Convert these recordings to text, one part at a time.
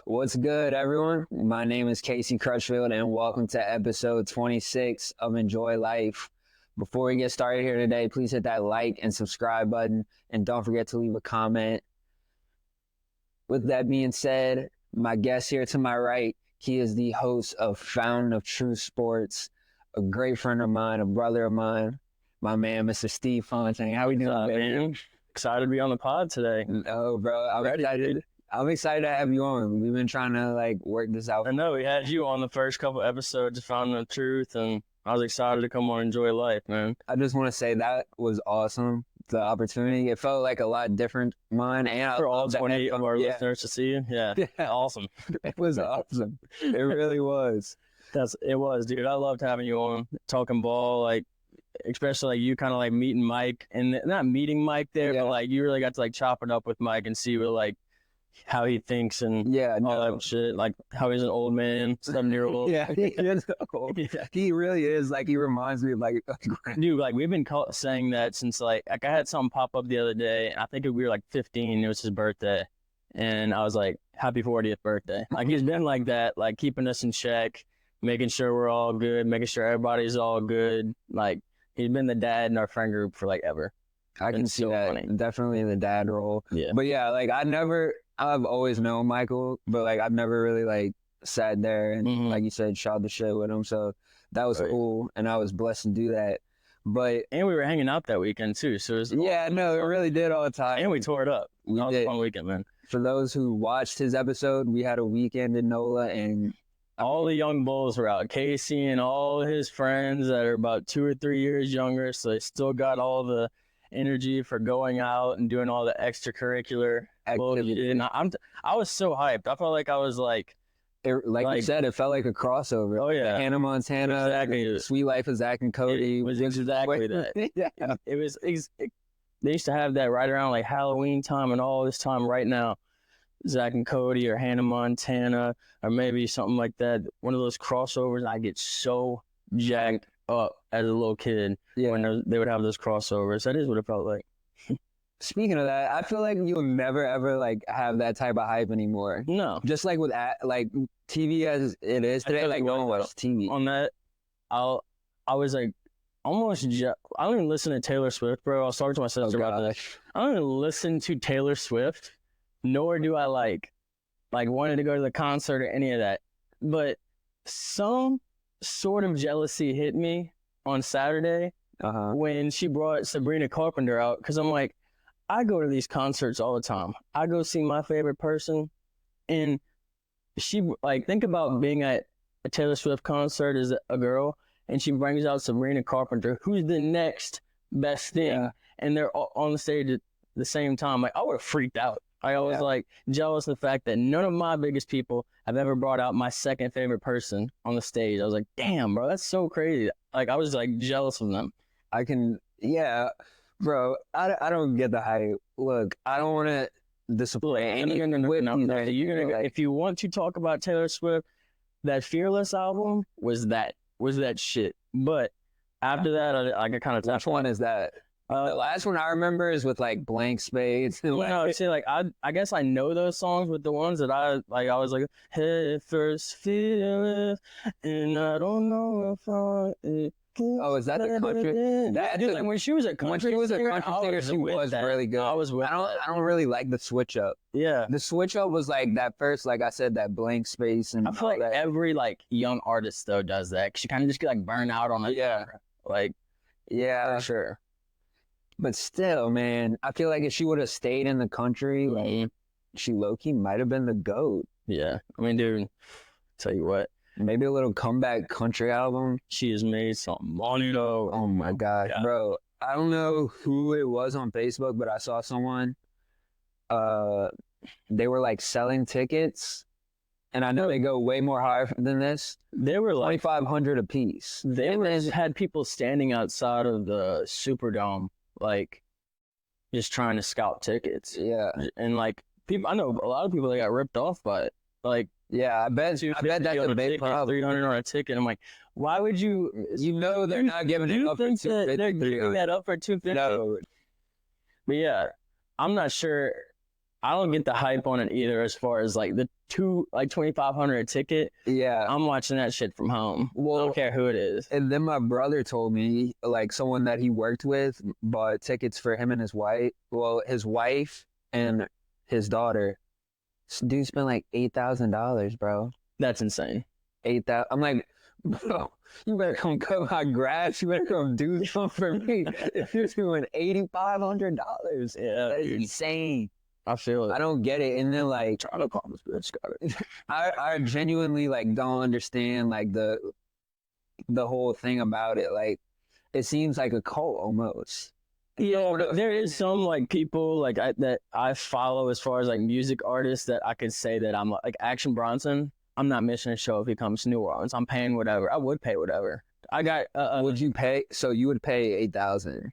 What's good, everyone? My name is Casey Crutchfield, and welcome to episode 26 of Enjoy Life. Before we get started here today, please hit that like and subscribe button, and don't forget to leave a comment. With that being said, my guest here to my right, he is the host of Fountain of True Sports, a great friend of mine, a brother of mine, my man, Mr. Steve Fontaine. How we doing, man? Excited to be on the pod today. Oh, bro, I'm excited to have you on. We've been trying to work this out. I know we had you on the first couple episodes of Fountain of Truth, and I was excited to come on Enjoy Life, man. I just want to say that was awesome. The opportunity, it felt like a lot different. Mine and for all 28 of our listeners to see you, yeah, awesome. It was awesome. It really was. It was, dude. I loved having you on, talking ball, especially you kind of meeting Mike, and not meeting Mike there, but you really got to chop it up with Mike and see what how he thinks and all that shit, how he's an old man, 7-year-old. He really is. He reminds me of dude, we've been saying that since I had something pop up the other day, and I think we were 15, it was his birthday, and I was like, happy 40th birthday. He's been like that, keeping us in check, making sure we're all good, making sure everybody's all good. He's been the dad in our friend group for ever. I can see that. Funny. Definitely in the dad role. Yeah. But yeah, I've always known Michael, but I've never really sat there and like you said, shot the shit with him. So that was cool, and I was blessed to do that. And we were hanging out that weekend too. So it was it really did all the time. And we tore it up. It was a fun weekend, man. For those who watched his episode, we had a weekend in NOLA, and all the young bulls were out. Casey and all his friends that are about 2 or 3 years younger, so they still got all the energy for going out and doing all the extracurricular activity. And I was so hyped. I felt like I was you said, it felt like a crossover. Oh yeah, Hannah Montana, exactly. Sweet Life of Zach and Cody. It was exactly that. Yeah, they used to have that right around Halloween time and all this time right now. Zach and Cody or Hannah Montana or maybe something like that. One of those crossovers. I get so jacked up as a little kid when they would have those crossovers. That is what it felt like. Speaking of that, I feel like you'll never ever have that type of hype anymore. No, just with TV as it is today. No one watches TV. On that, I was almost. I don't even listen to Taylor Swift, bro. I was talking to my sister about that. I don't even listen to Taylor Swift, nor do I wanted to go to the concert or any of that. But some sort of jealousy hit me on Saturday when she brought Sabrina Carpenter out, because I'm like, I go to these concerts all the time. I go see my favorite person, and she think about being at a Taylor Swift concert as a girl, and she brings out Sabrina Carpenter, who's the next best thing, and they're all on the stage at the same time. I would have freaked out. I was jealous of the fact that none of my biggest people have ever brought out my second favorite person on the stage. I was like, damn, bro, that's so crazy. I was jealous of them. Bro, I don't get the hype. Look, I don't want to disappoint anyone. If you want to talk about Taylor Swift, that Fearless album was that shit. But after that, I kind of. Which one is that? The last one I remember is with Blank Spades. I guess I know those songs, with the ones that I was head first fearless, and I don't know if I. Oh, is that the country? When she was a country singer, she was really good. I don't really like the switch up. Yeah, the switch up was that first, I said, that Blank Space, and I feel like every young artist though does that. 'Cause you kind of just get burned out on it. Yeah, for sure. But still, man, I feel like if she would have stayed in the country, she low-key might have been the GOAT. Yeah. I mean, dude, tell you what. Maybe a little comeback country album. She has made some money, though. Oh, my God, bro. I don't know who it was on Facebook, but I saw someone. They were, selling tickets. And I know they go way more higher than this. They were $2,500 a piece. They had people standing outside of the Superdome, just trying to scout tickets. Yeah. And people, I know a lot of people that got ripped off by it. Yeah, I bet that's a big problem. $300 on a ticket. I'm like, why would you? They're not giving it up for $250. They're giving that up for $250. No. But yeah, I'm not sure I don't get the hype on it either. As far as like the $2,500 a ticket, Yeah. I'm watching that shit from home. Well, I don't care who it is. And then my brother told me, like, someone that he worked with bought tickets for him and his wife. Well, his wife and his daughter. Dude spent like $8,000, bro. That's insane. 8,000. I'm like, bro, you better come cut my grass. You better come do something for me. If you're doing $8,500, Yeah, that's dude. insane. I feel it. I don't get it. And then like, Try to call this bitch. Got it. I genuinely like don't understand like the whole thing about it. Like, it seems like a cult almost. Yeah, there is some like people like that I follow as far as like music artists that I could say that I'm like Action Bronson. I'm not missing a show if he comes to New Orleans. I'm paying whatever. I would pay whatever. I got. Would you pay? So you would pay 8,000?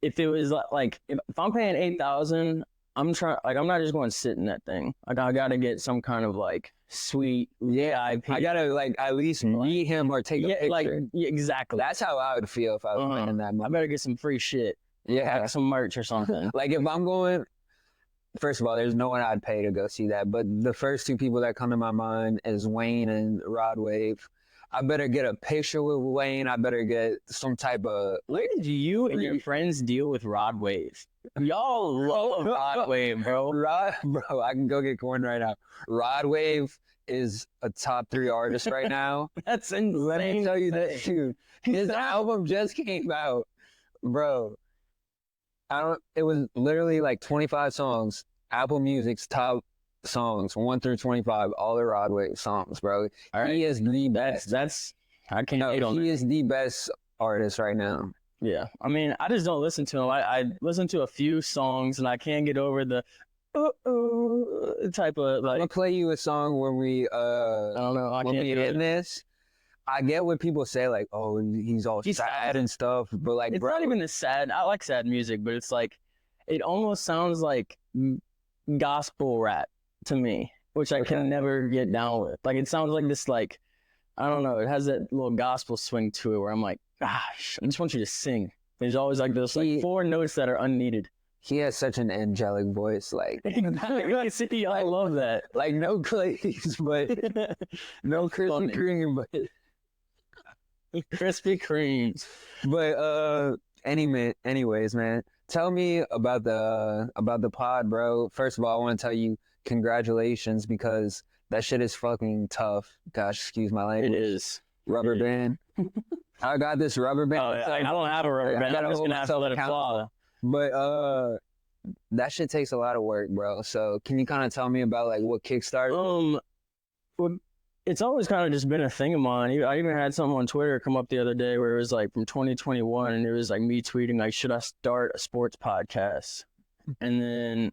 If it was like if I'm paying 8,000, I'm trying. Like I'm not just going to sit in that thing. Like I got to get some kind of like sweet VIP. I gotta like at least meet him or take a picture. Like exactly. That's how I would feel if I was paying that I money. better get some free shit. Yeah, Like some merch or something. like if I'm going, first of all, there's no one I'd pay to go see that. But the first two people that come to my mind is Wayne and Rod Wave. I better get a picture with Wayne. I better get some type of. Where did you and your friends deal with Rod Wave? Y'all love Rod Wave, bro. Bro, I can go get corn right now. Rod Wave is a top 3 artist right now. That's insane. Let me tell you that, dude. His album just came out, bro. It was literally like 25 songs. Apple Music's top songs, 1 through 25, all the Rod Wave songs, bro. All right. He is the best. That's I can't hate on he that. is the best artist right now. Yeah. I mean, I just don't listen to him. I listen to a few songs and I can't get over the type of I'm like gonna play you a song when we I don't know. I when can't we do end it. this. I get what people say, like, oh, he's all He's sad and stuff, but like, It's bro, not even as sad. I like sad music, but it's like it almost sounds like gospel rap to me, which I can never get down with. Like it sounds like this, like I don't know. It has that little gospel swing to it where I'm like, gosh, I just want you to sing. There's always like this like 4 notes that are unneeded. he has such an angelic voice, like, See, I love that. like no glaze, but no Krispy Funny. Kreme, but Krispy Kremes. but anyways, man, tell me about the pod, bro. First of all, I want to tell you congratulations because that shit is fucking tough. Gosh, excuse my language. It is. Rubber band. I got this rubber band. Oh, I don't have a rubber I band. gotta I'm just hold gonna have to myself let it accountable. fly. But that shit takes a lot of work, bro. So can you kind of tell me about like what Kickstarter? Well, it's always kind of just been a thing of mine. I even had something on Twitter come up the other day where it was like from 2021, and it was like me tweeting like, "Should I start a sports podcast?" And then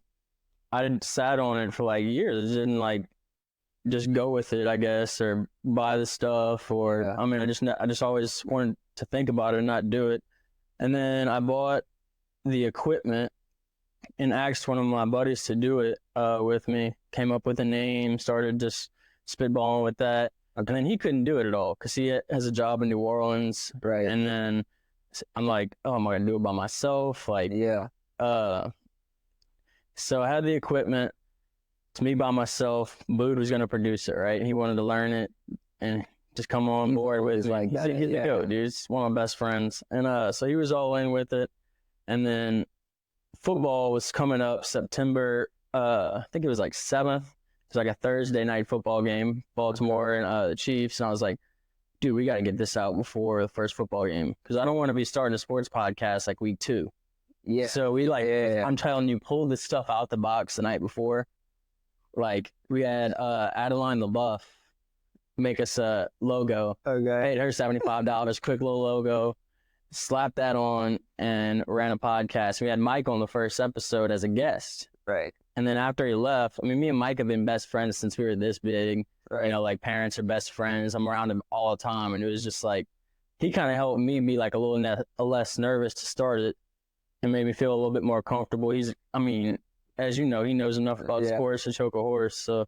I sat on it for like years, didn't like just go with it, I guess, or buy the stuff, or Yeah. I mean, I just always wanted to think about it and not do it. And then I bought the equipment and asked one of my buddies to do it with me. Came up with a name, started just spitballing with that. And then he couldn't do it at all because he has a job in New Orleans. Right. And then I'm like, oh, am I gonna do it by myself? Like, Yeah. so I had the equipment. It's me by myself. Bood was gonna produce it, right? He wanted to learn it and just come on board with like, he's the goat, dude. He's one of my best friends. And so he was all in with it. And then football was coming up September, I think it was like 7th. It was like a Thursday night football game, Baltimore and the Chiefs. And I was like, dude, we got to get this out before the first football game because I don't want to be starting a sports podcast like week 2. Yeah. So we like, Yeah. I'm telling you, pull this stuff out the box the night before. Like we had Adeline LaBeouf make us a logo. Okay. Paid her $75, quick little logo. Slapped that on and ran a podcast. We had Mike on the first episode as a guest. Right. And then after he left, I mean, me and Mike have been best friends since we were this big. Right. You know, like parents are best friends. I'm around him all the time. And it was just like, he kind of helped me be like a little less nervous to start it and made me feel a little bit more comfortable. I mean, as you know, he knows enough about sports to choke a horse. So,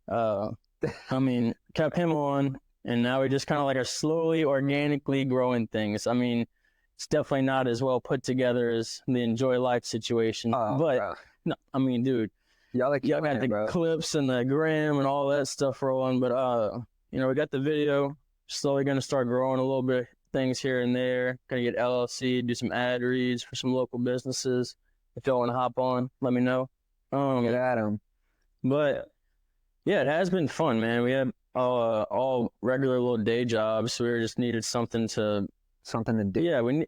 I mean, kept him on. And now we just kind of like are slowly, organically growing things. I mean, it's definitely not as well put together as the Enjoy Life situation. Oh, but bro. no, I mean, dude, Y'all like Yeah, we had the bro. clips and the gram and all that stuff rolling. But you know, we got the video. Slowly gonna start growing a little bit of things here and there. Gonna get LLC, do some ad reads for some local businesses. If y'all want to hop on, let me know. Get at 'em. But yeah, it has been fun, man. We had all regular little day jobs, so we just needed something to do. Yeah, when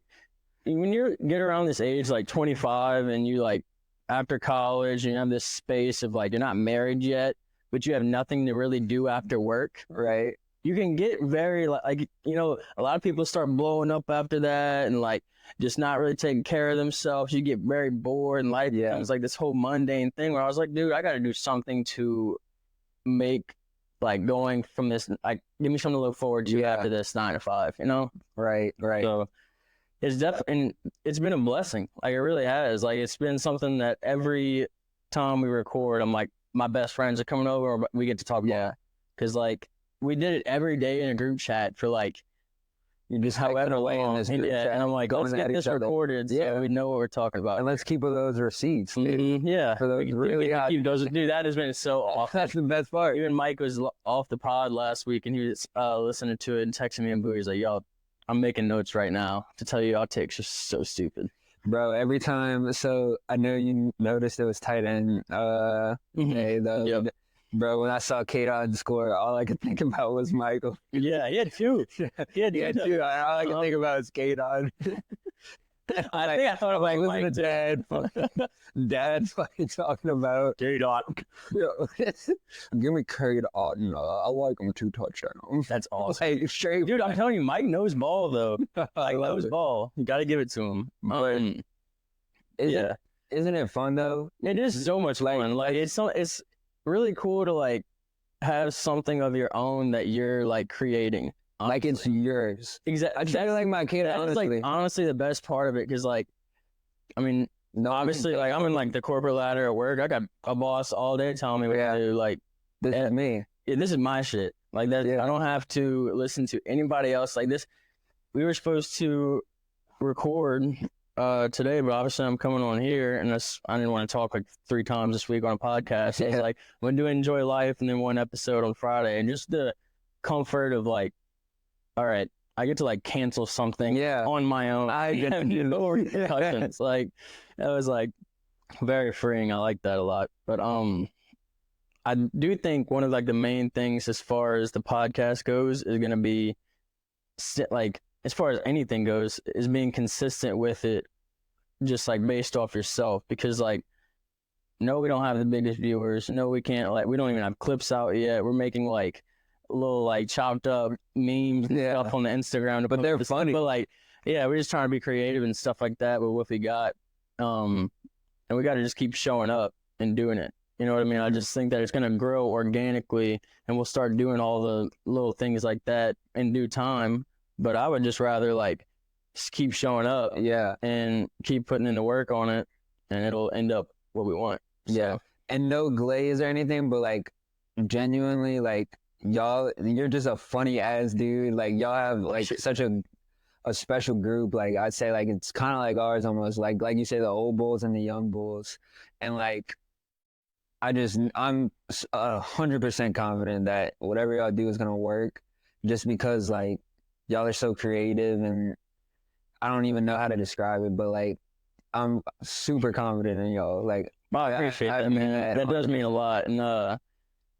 you get around this age, like 25, and you like after college, and you have this space of like you're not married yet, but you have nothing to really do after work, Right. you can get very like you know, a lot of people start blowing up after that and like just not really taking care of themselves. You get very bored, and life becomes like this whole mundane thing where I was like, dude, I got to do something to make like going from this, like, give me something to look forward to after this 9 to 5, you know? Right. So it's definitely, and it's been a blessing. Like, it really has. Like, it's been something that every time we record, I'm like, my best friends are coming over, or we get to talk about it. Because, like, we did it every day in a group chat for, like, you just however long. And I'm like, let's get this recorded so we know what we're talking about. And let's keep those receipts. Yeah. For those really hot. Dude, that has been so awesome. That's the best part. Even Mike was off the pod last week, and he was listening to it and texting me and Boo. He's like, yo, I'm making notes right now to tell you our takes are so stupid. Bro, every time, so I know you noticed it was tight end day, though. Yep. Bro, when I saw Kadon score, all I could think about was Michael. Yeah, he had two. He had two. All I could think about was Kadon. I think I thought of like listening to Dad fucking talking about Kadon. Give me Kadon. I like him 2 touchdowns. That's awesome. Like, straight, dude, I'm telling you, Mike knows ball though. Like, knows ball. You got to give it to him. Isn't it fun though? It is so much fun. Like, it's really cool to like have something of your own that you're like creating. Honestly. Like it's yours. Exactly. I try to like my kid. That's like honestly the best part of it, because like, I mean, obviously, like I'm in like the corporate ladder at work. I got a boss all day telling me what to do. Like, this is me. Yeah, this is my shit. Like that. I don't have to listen to anybody else. Like this, we were supposed to record today, but obviously I'm coming on here, and I didn't want to talk like 3 times this week on a podcast. It's like, I'm gonna do Enjoy Life and then 1 episode on Friday, and just the comfort of like, all right, I get to like cancel something on my own. I get to do no repercussions. Like, that was like very freeing. I like that a lot. But I do think one of like the main things as far as the podcast goes is gonna be like, as far as anything goes, is being consistent with it, just like based off yourself. Because like, no, we don't have the biggest viewers. No, we can't, like, we don't even have clips out yet. We're making like little like chopped up memes and stuff on the Instagram, but they're funny. But like, we're just trying to be creative and stuff like that with what we got. And we got to just keep showing up and doing it. You know what I mean? I just think that it's going to grow organically, and we'll start doing all the little things like that in due time. But I would just rather like just keep showing up, and keep putting in the work on it, and it'll end up what we want. So. And no glaze or anything, but like genuinely, like, y'all, you're just a funny ass dude. Like, y'all have like such a special group. Like, I'd say like it's kind of like ours almost. Like you say, the old bulls and the young bulls. And like, I'm 100% confident that whatever y'all do is gonna work, just because like y'all are so creative, and I don't even know how to describe it, but like I'm super confident in y'all. Like, I appreciate that, man. That does mean a lot. And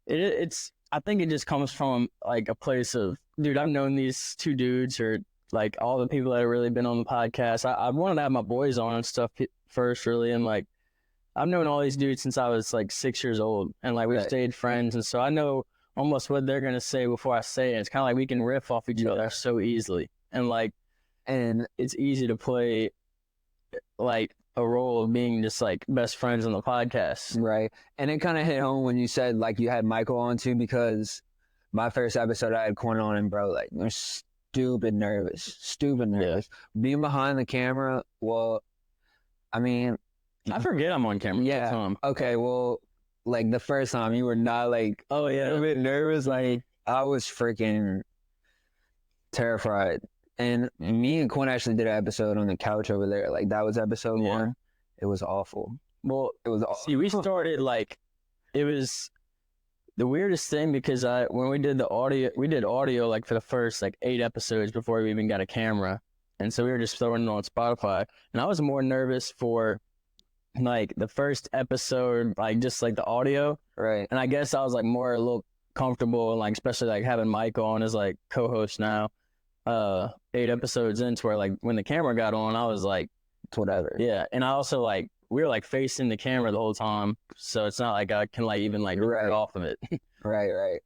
it's I think it just comes from like a place of, dude, I've known these 2 dudes, or like all the people that have really been on the podcast. I wanted to have my boys on and stuff first, really. And like, I've known all these dudes since I was like 6 years old, and like we've stayed friends. And so I know almost what they're going to say before I say it. It's kind of like we can riff off each other so easily. And like, and it's easy to play like a role of being just like best friends on the podcast. Right. And it kind of hit home when you said like you had Michael on too, because my first episode I had Quan on, and bro, like, they're stupid nervous. Being behind the camera, well, I mean, I forget I'm on camera. Yeah. Okay, well, like the first time you were not like, a bit nervous. Like, I was freaking terrified. And me and Quinn actually did an episode on the couch over there. Like, that was episode 1. It was awful. Well, it was awful. See, we started like it was the weirdest thing because when we did audio like for the first like 8 episodes before we even got a camera, and so we were just throwing it on Spotify, and I was more nervous for like the first episode, like just like the audio, Right. and I guess I was like more a little comfortable, and like especially like having Mike on as like co-host now, 8 episodes into where like when the camera got on, I was like, It's whatever. yeah, and I also like we were like facing the camera the whole time, so it's not like I can like even like Right. get off of it. Right.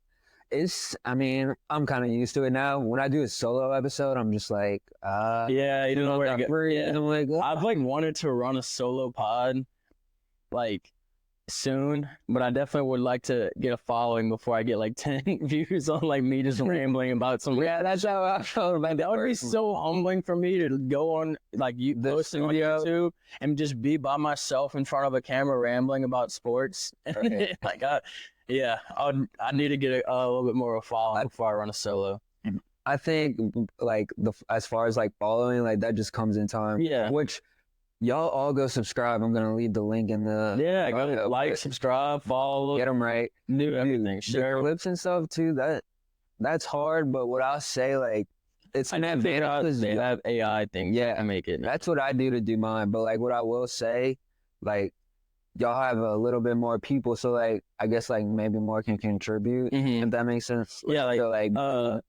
I mean, I'm kind of used to it now. When I do a solo episode, I'm just like, Yeah, you don't know where to go. yeah. I'm like, I've like wanted to run a solo pod like soon, but I definitely would like to get a following before I get like 10 views on like me just rambling about some. yeah, that's how I felt about That would be so humbling for me to go on like you The posting on studio. YouTube and just be by myself in front of a camera rambling about sports. Right. Like I need to get a little bit more of a following before I run a solo. I think like as far as like following, like that just comes in time. Yeah. Which y'all all go subscribe. I'm gonna leave the link in the Yeah, go like, subscribe, follow, get them right. do everything. The Share clips and stuff too. That's hard. But what I'll say, like, it's an advantage. They have AI things. Yeah. to make it. That's what I do to do mine. But like, what I will say, like, y'all have a little bit more people, so like, I guess like maybe more can contribute. Mhm. If that makes sense. Yeah, like, so, like,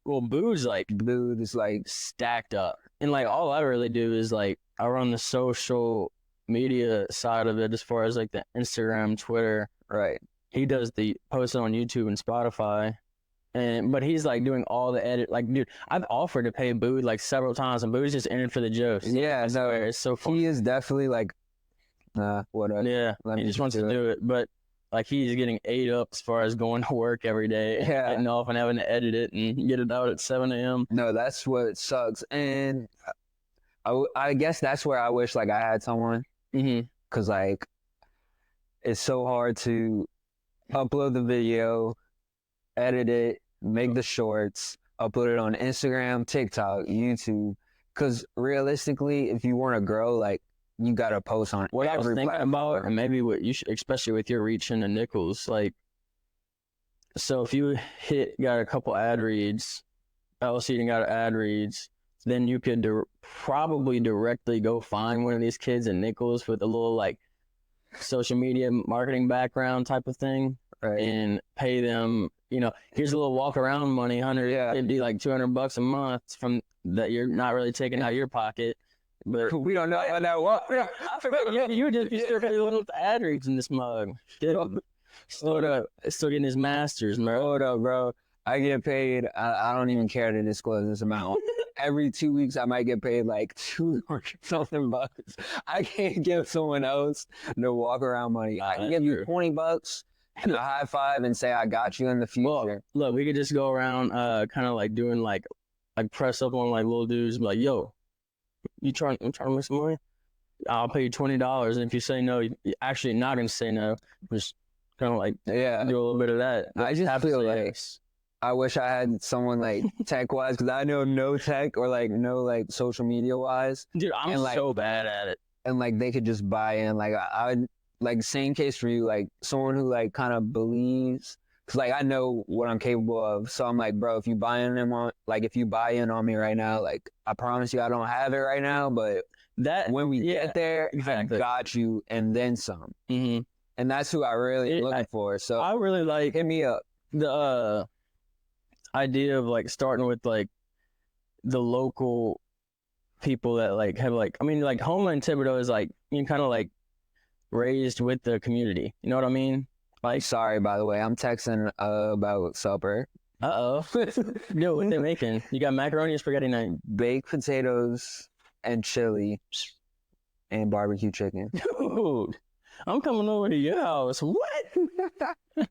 well, Boo's like dude is like stacked up, and like all I really do is like I run the social media side of it as far as like the Instagram, Twitter. right. He does the posting on YouTube and Spotify, but he's like doing all the edit. Like, dude, I've offered to pay Boo like several times, and Boo's just in it for the jokes. Yeah, no, It's so funny. he is definitely like, whatever. Yeah, Let he me just wants to do it. do it, but like he's getting ate up as far as going to work every day, Yeah. getting off and having to edit it and get it out at 7 a.m. No, that's what sucks. And I guess that's where I wish like I had someone, Mm-hmm. because like it's so hard to upload the video, edit it, make the shorts, upload it on Instagram, TikTok, YouTube. Because realistically, if you want to grow, like you gotta post on What I was every thinking platform. about, and maybe what you should, especially with your reach into nickels, like, so if you got a couple ad reads, LC and got ad reads, then you could probably directly go find one of these kids in nickels with a little like social media marketing background type of thing, Right. and pay them. Here's a little walk around money, $150, like $200 a month from that you're not really taking out of your pocket. But We don't know how that works. yeah, you start filling with ad reads in this mug. Still getting his masters, bro. Hold up, bro. I get paid. I don't even care to disclose this amount. Every 2 weeks, I might get paid like $200 bucks. I can't give someone else the walk around money. I can give you $20 and a high five and say I got you in the future. Look, we could just go around, kind of like doing like press up on like little dudes, and be like, yo, I'm trying to make some money. I'll pay you $20, and if you say no, you're actually not gonna say no. Just kind of like Yeah, do a little bit of that. I just feel say like yes. I wish I had someone like tech wise, because I know no tech or like no like social media wise, Dude, I'm and, like, so bad at it. and like they could just buy in. Like I would like same case for you, like someone who like kind of believes, because like I know what I'm capable of. So I'm like, bro, if you buy in on me right now, like I promise you I don't have it right now, but That when we yeah, get there, exactly. I got you and then some. Mm-hmm. And that's who I really looking for. So I really like hit me up. the idea of like starting with like the local people that like have like, I mean, like Homeland Thibodeau is like, you kind of like raised with the community. You know what I mean? Like, Sorry, by the way, I'm texting about supper. Yo, what they making? You got macaroni and spaghetti night. Baked potatoes and chili and barbecue chicken. Dude, I'm coming over to your house. What?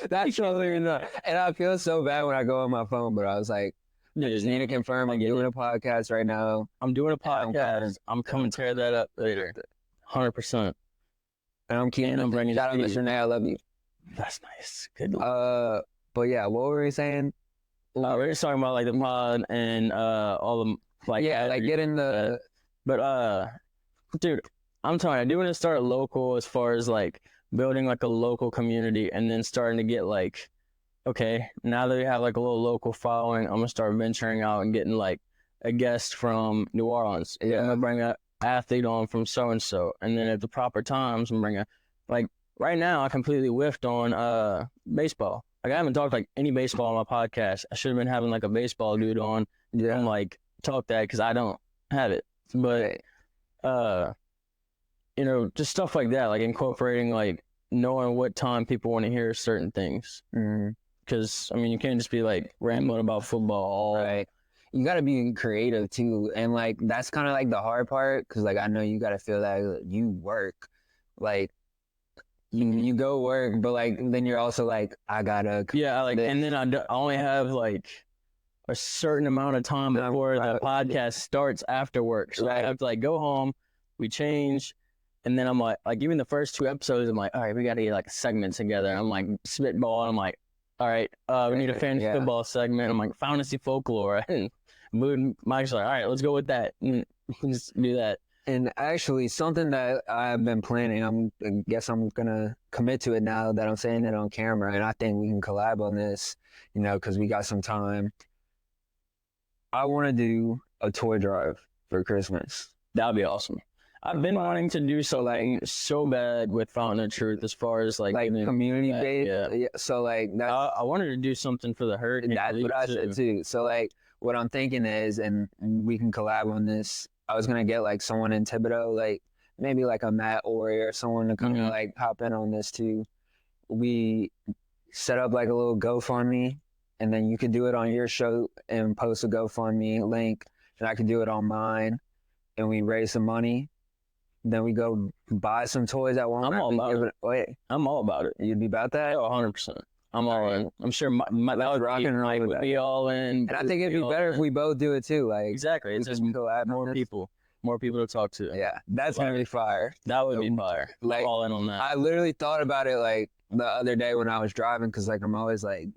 That's totally enough. And I feel so bad when I go on my phone, but I was like, I just need to confirm I'm doing a podcast right now. I'm doing a I'm podcast. I'm coming to tear that up later. 100%. And I'm keeping. And I'm bringing Shout out, it to Mr. Nay, I love you. That's nice. Good. But yeah, what were we saying? We're just talking about like the pod and all the like. Yeah, like getting the. But dude, I'm telling you, I do want to start local as far as like building like a local community, and then starting to get like, okay, now that we have like a little local following, I'm gonna start venturing out and getting like a guest from New Orleans. Yeah. I'm gonna bring an athlete on from so and so, and then at the proper times, I'm bringing like right now I completely whiffed on baseball. Like I haven't talked like any baseball on my podcast. I should have been having like a baseball dude on Yeah. and like talk that because I don't have it. But just stuff like that, like incorporating like knowing what time people want to hear certain things. Because I mean, you can't just be like rambling about football all Right. You got to be creative too, and like that's kind of like the hard part because like I know you got to feel that you work, like you go work, but like then you're also like I gotta and then I only have like a certain amount of time before the podcast starts after work, so I have to like go home, we change, and then I'm like even the first 2 episodes, I'm like, all right, we got to get like a segment together. I'm like spitball, and I'm like, all right, we need a fantasy football segment. I'm like fantasy folklore, and Mike's like, all right, let's go with that. And just do that. And actually, something that I've been planning, I guess I'm gonna commit to it now that I'm saying it on camera, and I think we can collab on this, because we got some time. I want to do a toy drive for Christmas. That would be awesome. I've been wanting to do so bad with Fountain of Truth as far as like community based. Yeah. So like I wanted to do something for the hurt. That's what I said too. So like what I'm thinking is, and we can collab on this. I was gonna get like someone in Thibodeau, like maybe like a Matt Ori or someone to kind of like hop in on this too. We set up like a little GoFundMe, and then you could do it on your show and post a GoFundMe link, and I could do it on mine, and we raise some money. Then we go buy some toys at Walmart. I'm all about it. You'd be about that? Oh, 100%. I'm all in. I'm sure that would be all in. And I think it'd be better if we both do it too. Like exactly. It's just more people to talk to. Yeah, that's gonna be fire. That would be fire. Like all in on that. I literally thought about it like the other day when I was driving, because like I'm always like,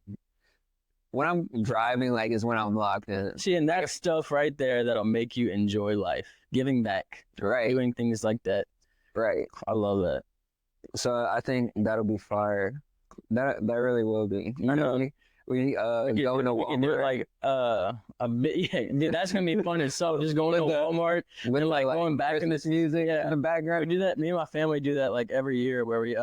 when I'm driving, like is when I'm locked in. See, and that stuff right there that'll make you enjoy life, giving back, right? Doing things like that, right? I love that. So I think that'll be fire. That really will be. I know. We go into Walmart. Like a bit. Yeah, dude, that's gonna be fun itself. Just going to Walmart and like going back in this music in the background. We do that. Me and my family do that like every year, where we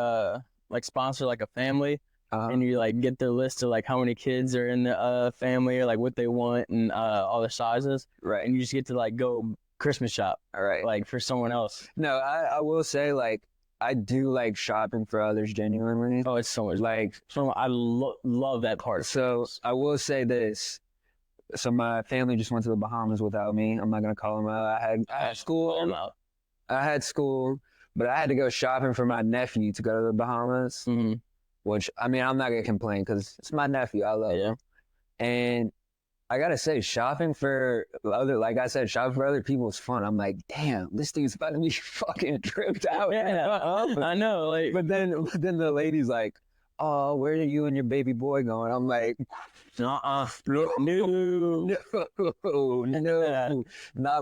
like sponsor like a family. And you like get their list of like how many kids are in the family or like what they want and all the sizes. Right. And you just get to like go Christmas shop. All right. Like for someone else. No, I will say like I do like shopping for others genuinely. Oh, it's so much. Like I love that part. So I will say this. So my family just went to the Bahamas without me. I'm not gonna call them out. I had school. I had school, but I had to go shopping for my nephew to go to the Bahamas. Mm-hmm. Which, I mean, I'm not going to complain because it's my nephew. I love him. And I got to say, shopping for other people is fun. I'm like, damn, this dude's about to be fucking tripped out. Yeah, I know. Like, but then the lady's like, oh, where are you and your baby boy going? I'm like, no, not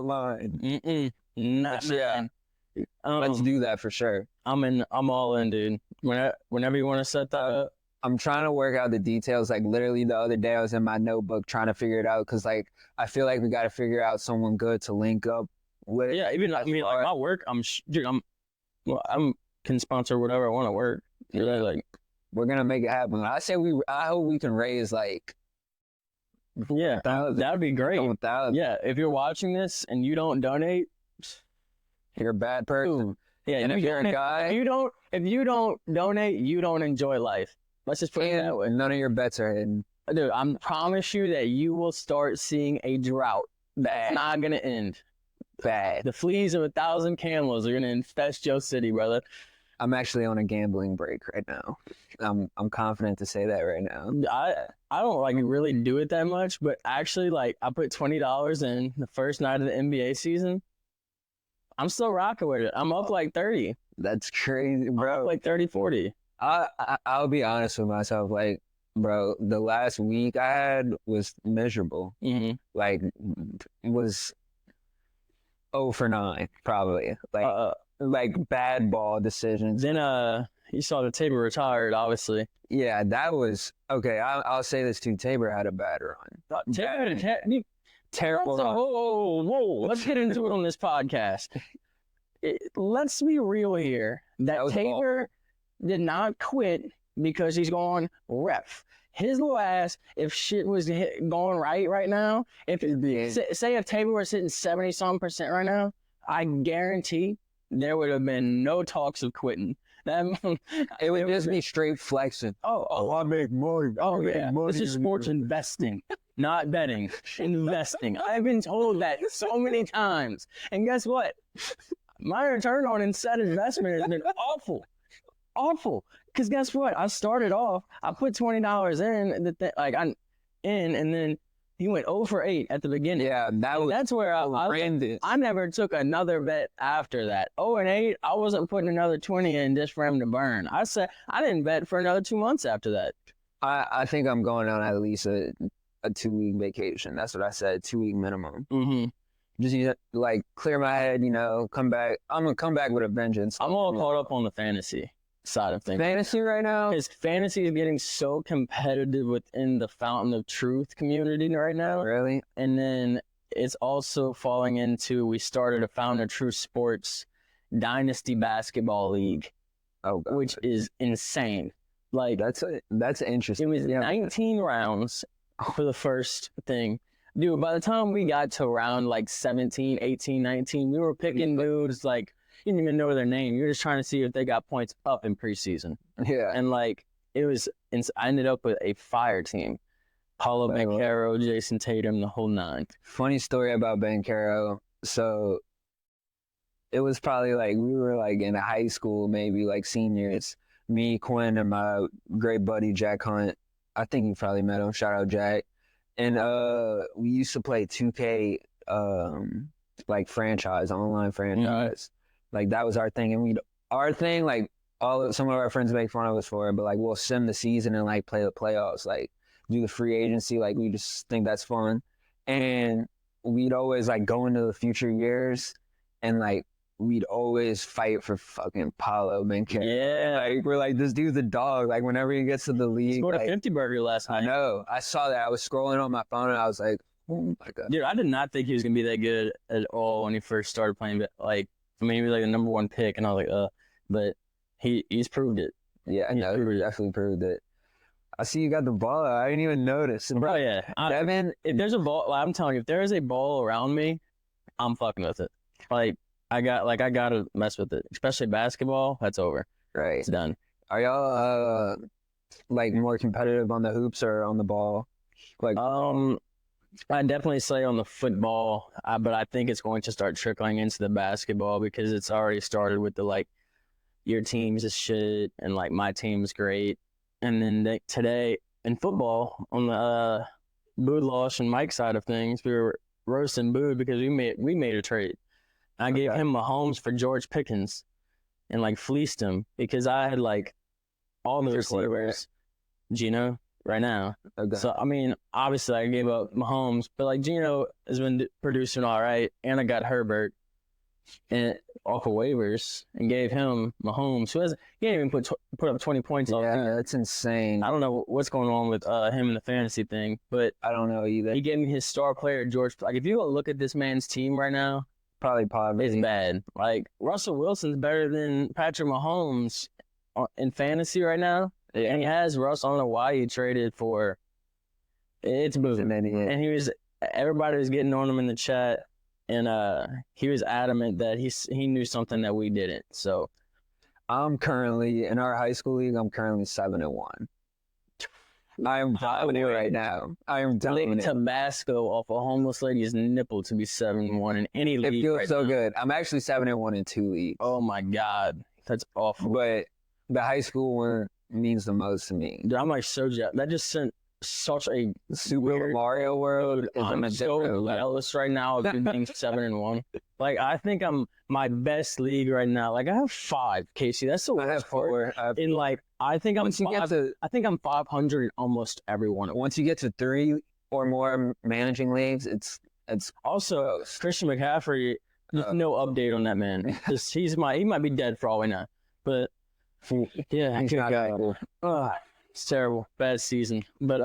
mine. Not mine. Let's do that for sure. I'm all in, dude. Whenever you want to set that up. I'm trying to work out the details. Like literally the other day I was in my notebook trying to figure it out, because like I feel like we got to figure out someone good to link up with. Yeah, even like my work, I can sponsor whatever I want to work. Yeah, like we're gonna make it happen. I hope we can raise like. Yeah, that'd be great. Yeah, if you're watching this and you don't donate, you're a bad person. Yeah, and if you're a guy, if you don't donate, you don't enjoy life. Let's just put it that way. None of your bets are hidden. Dude, I promise you that you will start seeing a drought. That's not gonna end. Bad. The fleas of 1,000 camels are gonna infest your city, brother. I'm actually on a gambling break right now. I'm confident to say that right now. I don't like really do it that much, but actually, like I put $20 in the first night of the NBA season. I'm still rocking with it. I'm up like 30. That's crazy, bro. I'm up like 30, 40. I'll be honest with myself. Like, bro, the last week I had was miserable. Mm-hmm. Like, it was 0 for 9, probably. Like bad ball decisions. Then, you saw that Tabor retired, obviously. Yeah, that was okay. I'll say this too. Tabor had a bad run. Terrible. Whoa. Let's get into it on this podcast. Let's be real here. That Tabor did not quit because he's going ref. His little ass, if shit was going right now, say if Tabor was hitting 70-some% right now, I guarantee there would have been no talks of quitting. It would just be straight flexing. Oh, I make money. Oh, yeah. This is sports investing, not betting. Investing. I've been told that so many times. And guess what? My return on said investment has been awful. Awful. Because guess what? I started off, I put $20 in, and then he went 0 for 8 at the beginning. Yeah, that's where I never took another bet after that. 0 and 8, I wasn't putting another 20 in just for him to burn. I said I didn't bet for another 2 months after that. I think I'm going on at least a 2-week vacation. That's what I said, 2-week minimum. Mm-hmm. Just like clear my head, come back. I'm gonna come back with a vengeance. I'm all caught up on the fantasy side of things. Fantasy right now? His fantasy is getting so competitive within the Fountain of Truth community right now. Really? And then it's also falling into, we started a Fountain of Truth Sports Dynasty Basketball League. Oh, God. Which is insane. Like that's interesting. It was 19 rounds for the first thing. Dude, by the time we got to round like 17, 18, 19, we were picking dudes like, you didn't even know their name. You're just trying to see if they got points up in preseason. Yeah. And like, I ended up with a fire team. Paulo Banchero, Jason Tatum, the whole 9. Funny story about Banchero. So it was probably like, we were like in high school, maybe like seniors. Me, Quinn, and my great buddy, Jack Hunt. I think you probably met him. Shout out, Jack. And we used to play 2K, like online franchise. Like that was our thing, and like some of our friends make fun of us for it, but like we'll sim the season and like play the playoffs, like do the free agency, like we just think that's fun, and we'd always like go into the future years, and like we'd always fight for fucking Paulo Banchero. Yeah, like we're like, this dude's a dog. Like whenever he gets to the league, scored like, a 50 burger last night. I know, I saw that. I was scrolling on my phone and I was like, oh my God, dude, I did not think he was gonna be that good at all when he first started playing, like. I mean, he was like the number 1 pick, and I was like, but he's proved it. Yeah, I know. He definitely proved it. I see you got the ball. I didn't even notice. Bro, yeah. If there's a ball, I'm telling you, if there is a ball around me, I'm fucking with it. Like, I gotta mess with it. Especially basketball, that's over. Right. It's done. Are y'all, like, more competitive on the hoops or on the ball? Like, I'd definitely say on the football, but I think it's going to start trickling into the basketball because it's already started with the, like, your team's is shit and, like, my team's great. And then today in football, on the Bood Losh and Mike side of things, we were roasting Bood because we made a trade. I gave him Mahomes for George Pickens and, like, fleeced him because I had, like, all the receivers. Gino. Right now. Okay. So, I mean, obviously I gave up Mahomes, but like Gino has been producing all right, and I got Herbert and off of waivers and gave him Mahomes, he can't even put up 20 points. Yeah, that's insane. I don't know what's going on with him and the fantasy thing, but I don't know either. He gave me his star player, George. Like, if you go look at this man's team right now, probably it's bad. Like, Russell Wilson's better than Patrick Mahomes in fantasy right now. And he has Russ. I don't know why he traded for. It's moving, and everybody was getting on him in the chat, and he was adamant that he knew something that we didn't. So, I'm currently in our high school league. I'm currently 7-1. I am dominant right now. I am dominant. Tabasco off a homeless lady's nipple to be 7-1 in any league. It feels so good. I'm actually 7-1 in 2 leagues. Oh my God, that's awful. But the high school one means the most to me. Dude, I'm like so jealous. That just sent such a Super Mario World. I'm so jealous right now of being 7-1. Like, I think I'm my best league right now. Like, I have 5, Casey. That's the worst part. In like, I think I'm 500 almost every one. Once you get to 3 or more managing leagues, it's also Christian McCaffrey. No update on that man. He might be dead for all we know. But Yeah, He's good not guy. cool. It's terrible. Bad season. But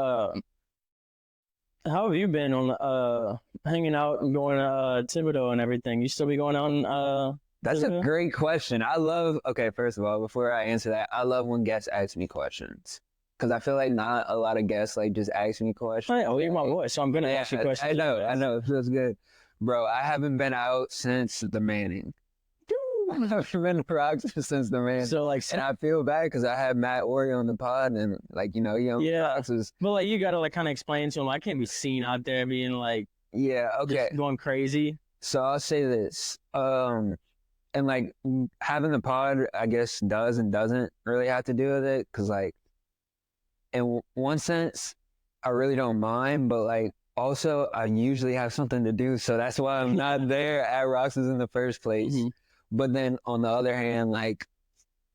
how have you been on hanging out and going to Thibodeau and everything? You still be going out and That's a Thibodeau? great question. Okay, first of all, before I answer that, I love when guests ask me questions. Because I feel like not a lot of guests like just ask me questions. Oh, you're my boy, so I'm gonna ask you questions. I know, it feels good. Bro, I haven't been out since the Manning. I haven't been to rocks since the Manning. So like, And I feel bad because I had Matt Ori on the pod and like, you know, yeah, Rocks is, but like you gotta like kind of explain to him. I can't be seen out there being like yeah, okay. just going crazy. So I'll say this. And like having the pod, I guess, does and doesn't really have to do with it. Cause like, in one sense, I really don't mind, but like, also, I usually have something to do. So that's why I'm not there at Roxas in the first place. Mhm. But then on the other hand, like,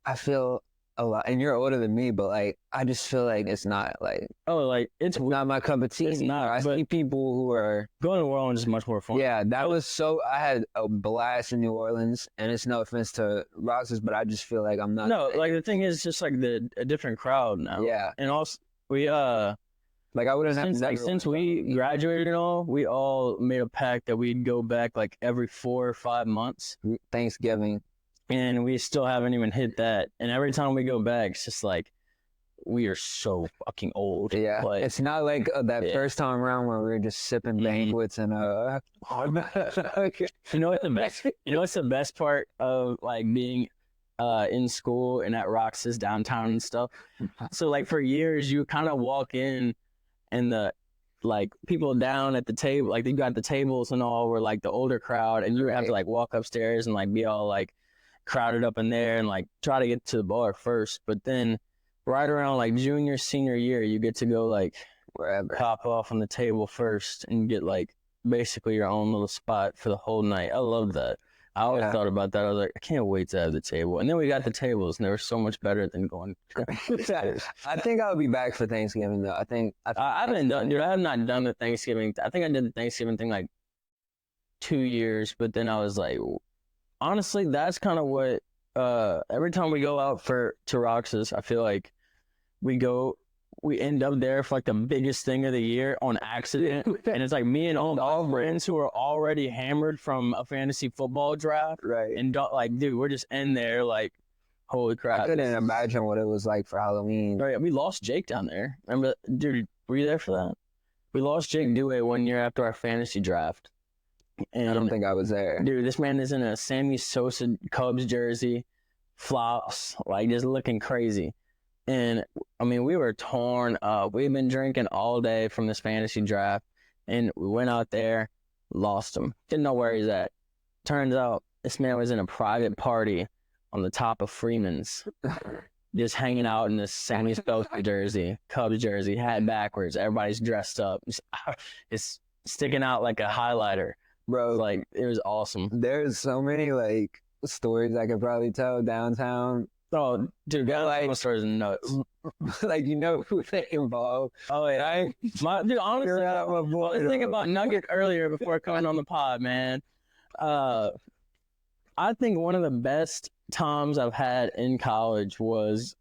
I feel a lot, and you're older than me, but like, I just feel like it's not like, Oh, like it's not my cup of tea. It's not, I but- see people who are, going to New Orleans is much more fun. yeah, I had a blast in New Orleans, and it's no offense to Roxas, but I just feel like I'm not. No, like the thing is just like a different crowd now. Yeah. And also we Like, I wouldn't have since we graduated and all, we all made a pact that we'd go back like every 4 or 5 months, Thanksgiving. and we still haven't even hit that. And every time we go back, it's just like we are so fucking old. Yeah, Like, it's not like that Yeah. first time around when we were just sipping banquets and okay. you know what the best? You know what's the best part of like being in school and at Roxas downtown and stuff? So like for years, you kind of walk in, and the like people down at the table, like they got the tables and all, were like the older crowd, and you have to like walk upstairs and like be all like crowded up in there and like try to get to the bar first. But then right around like junior, senior year, you get to go like Wherever. pop off on the table first and get like basically your own little spot for the whole night. I love that. I always Yeah. thought about that. I was like, I can't wait to have the table. And then we got the tables, and they were so much better than going. I think I'll be back for Thanksgiving though. I haven't done, dude. I have not done the Thanksgiving. I think I did the Thanksgiving thing like 2 years, but then I was like, honestly, that's kind of what. Every time we go out to Roxas, I feel like we end up there for like the biggest thing of the year on accident, and it's like me and all my friends who are already hammered from a fantasy football draft, right. and like, dude, we're just in there like, holy crap! I couldn't imagine what it was like for Halloween. Right, we lost Jake down there. Remember, dude? Were you there for that? We lost Jake Dewey 1 year after our fantasy draft. And I don't think I was there. dude, this man is in a Sammy Sosa Cubs jersey, flops, like just looking crazy. And I mean, we were torn up. We've been drinking all day from this fantasy draft, and we went out there, lost him. Didn't know where he's at. Turns out this man was in a private party on the top of Freeman's, just hanging out in this Sammy Sosa jersey, Cubs jersey, hat backwards. Everybody's dressed up. It's sticking out like a highlighter. Bro, Like, it was awesome. there's so many like stories I could probably tell downtown. Oh, dude, got Like- like stores and nuts. Like, you know who they involve. Oh yeah, dude. Honestly, You're out my I boy. was thinking about Nugget earlier before coming on the pod, man. I think one of the best times I've had in college was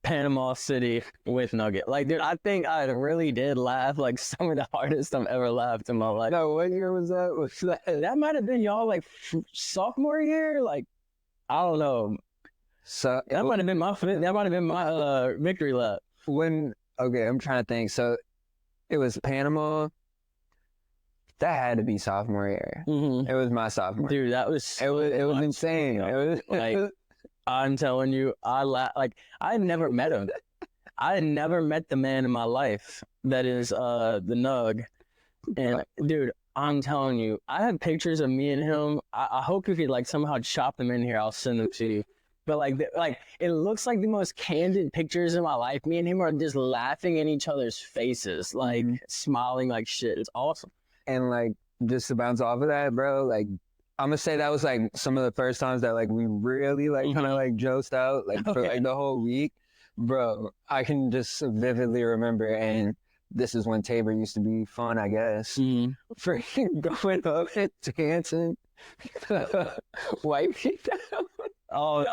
Panama City with Nugget. Like, dude, I think I really did laugh like some of the hardest I've ever laughed in my life. No, what year was that? Was that? That might have been y'all like sophomore year. Like, I don't know. So That might have been my victory lap. okay, I'm trying to think. So it was Panama. That had to be sophomore year. Mm-hmm. It was my sophomore. Dude, that was It was much. insane. It was Like, I'm telling you, like I had never met him. I had never met the man in my life that is the Nug. And dude, I'm telling you, I have pictures of me and him. I hope if you like somehow chop them in here, I'll send them to you. But like it looks like the most candid pictures in my life. Me and him are just laughing in each other's faces, like smiling like shit. It's awesome. and like just to bounce off of that, bro, like I'm gonna say that was like some of the first times that like we really like kind of like joked out like for like the whole week, bro. I can just vividly remember, and this is when Tabor used to be fun, I guess. Freaking going up and dancing, wipe it down. Oh,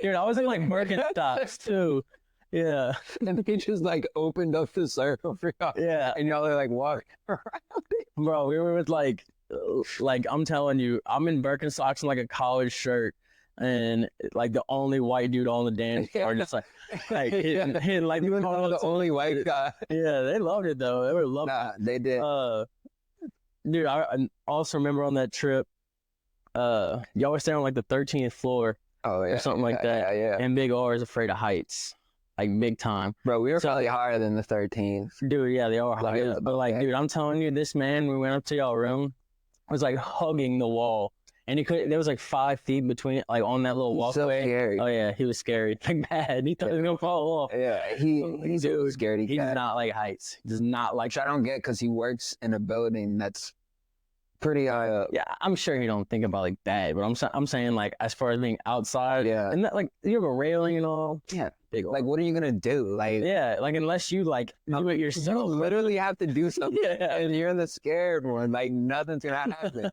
dude, I was in like Birkenstocks too. Yeah, And he just like opened up the circle for y'all. yeah, And y'all are like walking around. bro. We were with like I'm telling you, I'm in Birkenstocks and like a collared shirt, and like the only white dude on the dance floor, just like hitting like You were the only white guy. Yeah, they loved it though. They were loving. Nah, they did. Dude, I also remember on that trip, y'all were staying on like the 13th floor Oh yeah, or something like that. Yeah. And Big R is afraid of heights, like big time. Bro, we were probably higher than the 13th. Dude, yeah, they are Like, high up. But like, dude, I'm telling you, this man, we went up to y'all room, was like hugging the wall, and he could. There was like 5 feet between, like on that little He's so walkway. scary. Oh yeah, he was scary, like bad. He thought he was gonna fall off. Yeah, he's Dude, scared. He does not like heights. He does not like. Which I don't get because he works in a building that's pretty high up. Yeah, I'm sure he don't think about like that, but I'm saying like as far as being outside, Yeah. and that like you have a railing and all, Yeah. big Like, what are you gonna do? Like, yeah, like unless you like do it you yourself, literally have to do something. yeah. And you're the scared one. Like, nothing's gonna happen.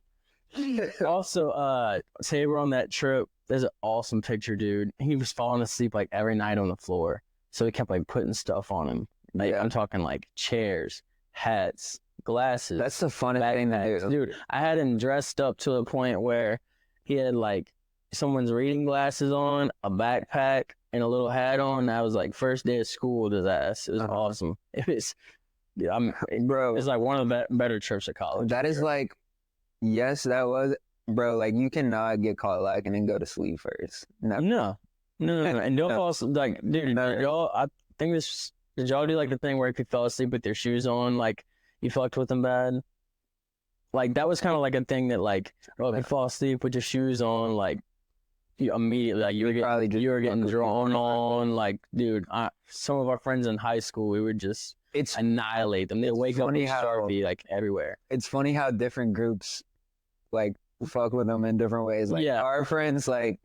Also, say we're on that trip. There's an awesome picture, dude. He was falling asleep like every night on the floor, so we kept like putting stuff on him. Like Yeah. I'm talking like chairs, hats, glasses. That's the funnest thing to do. Dude, I had him dressed up to the point where he had like someone's reading glasses on, a backpack, and a little hat on. That was like first day of school with his ass. It was awesome. It was, dude, Bro, it's like one of the better trips at college. that is like, yes, that was, bro, like, you cannot get caught lacking and go to sleep first. No. No. And don't No. fall asleep, like, dude, No. y'all, I think this, did y'all do like the thing where if you fell asleep with your shoes on, like you fucked with them bad? Like that was kind of like a thing that like, oh, if you fall asleep with your shoes on, like you immediately, like you were getting drawn on, like, dude, some of our friends in high school, we would just It's annihilate them. They wake up funny with how- Sharpie like everywhere. it's funny how different groups like fuck with them in different ways. Like, Yeah. our friends, like,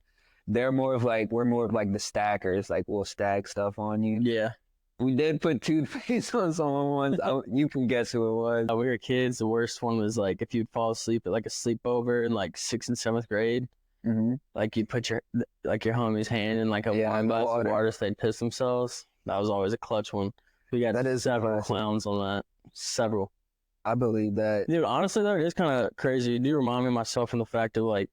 we're more of like the stackers. Like, we'll stack stuff on you. Yeah. We did put toothpaste on someone once. You can guess who it was. We were kids. The worst one was like if you'd fall asleep at like a sleepover in like 6th and 7th grade. Mm-hmm. Like you put your homie's hand in like a Yeah, wine in the glass of water. water so they'd piss themselves. That was always a clutch one. We got That is several classic. clowns on that. Several. I believe that. Dude, honestly though, it is kind of crazy. You do remind me of myself from the fact of like,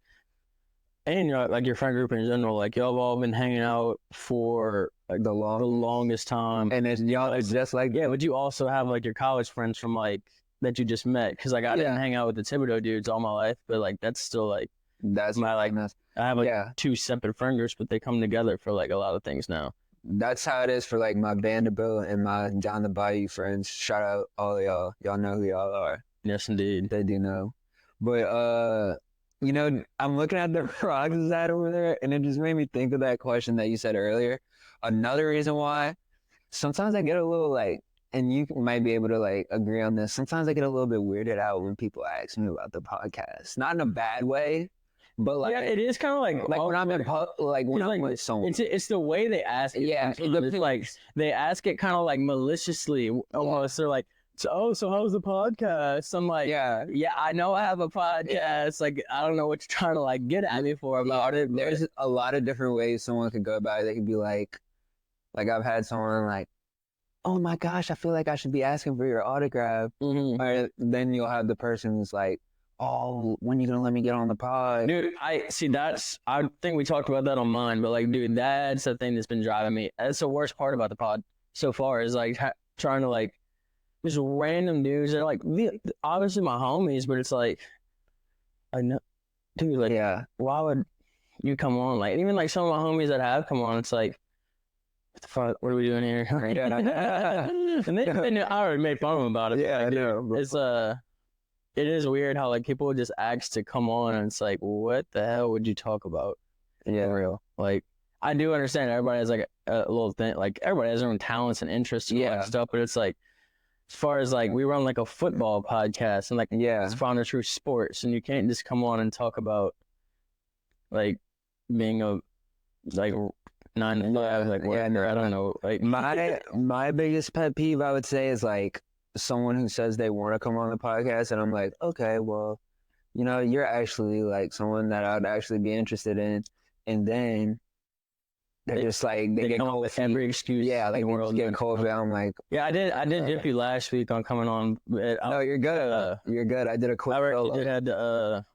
and like your friend group in general, like y'all have all been hanging out for like The the long longest time. and it's y'all. It's just like Yeah, but you also have like your college friends from like that you just met. Because like I didn't Yeah. hang out with the Thibodeau dudes all my life, but like that's still like that's my like that's, I have like yeah. 2 separate friend groups, but they come together for like a lot of things now. That's how it is for like my Vanderbilt and my John the Bayou friends. Shout out all of y'all. Y'all know who y'all are. Yes, indeed. They do know. But you know, I'm looking at the rocks that over there, and it just made me think of that question that you said earlier. Another reason why sometimes I get a little like, and you might be able to like agree on this. Sometimes I get a little bit weirded out when people ask me about the podcast, not in a bad way, but like yeah, it is kind of like when I'm in like when It's I'm like- with someone. it's the way they ask it. Yeah, It's like they ask it kind of like maliciously almost. They're like, so how's the podcast? I'm like, Yeah, I know I have a podcast. Like, I don't know what you're trying to like get at me for about it. But there's a lot of different ways someone could go about it. They could be like I've had someone like, oh my gosh, I feel like I should be asking for your autograph. Mhm. Or then you'll have the person who's like, oh, when you gonna let me get on the pod? Dude, I think we talked about that on mine, but like, dude, that's the thing that's been driving me. That's the worst part about the pod so far is like trying to like just random dudes that are like obviously my homies, but it's like, I know, dude, like, Yeah, why would you come on? Like, even like some of my homies that have come on, it's like, what the fuck? What are we doing here? And they knew, I already made fun of them about it. yeah, I know. Bro. It's it is weird how like people just ask to come on, and it's like, what the hell would you talk about? Yeah, For real. Like, I do understand everybody has like a little thing, like everybody has their own talents and interests and all Yeah. that stuff, but it's like, as far as like we run like a football podcast and like yeah. it's founder true sports, and you can't just come on and talk about like being a like like what, Yeah, no. I don't know, like My biggest pet peeve, I would say, is like someone who says they want to come on the podcast, and I'm like, okay, well, you know, you're actually like someone that I'd actually be interested in. and then they're just like They get come up cold with feet. every excuse. Yeah, like in the we're world. just getting cold feet. I'm like, Yeah, I did Jiffy last week on coming on. But no, you're good. You're good. I did a quick I solo. really did had to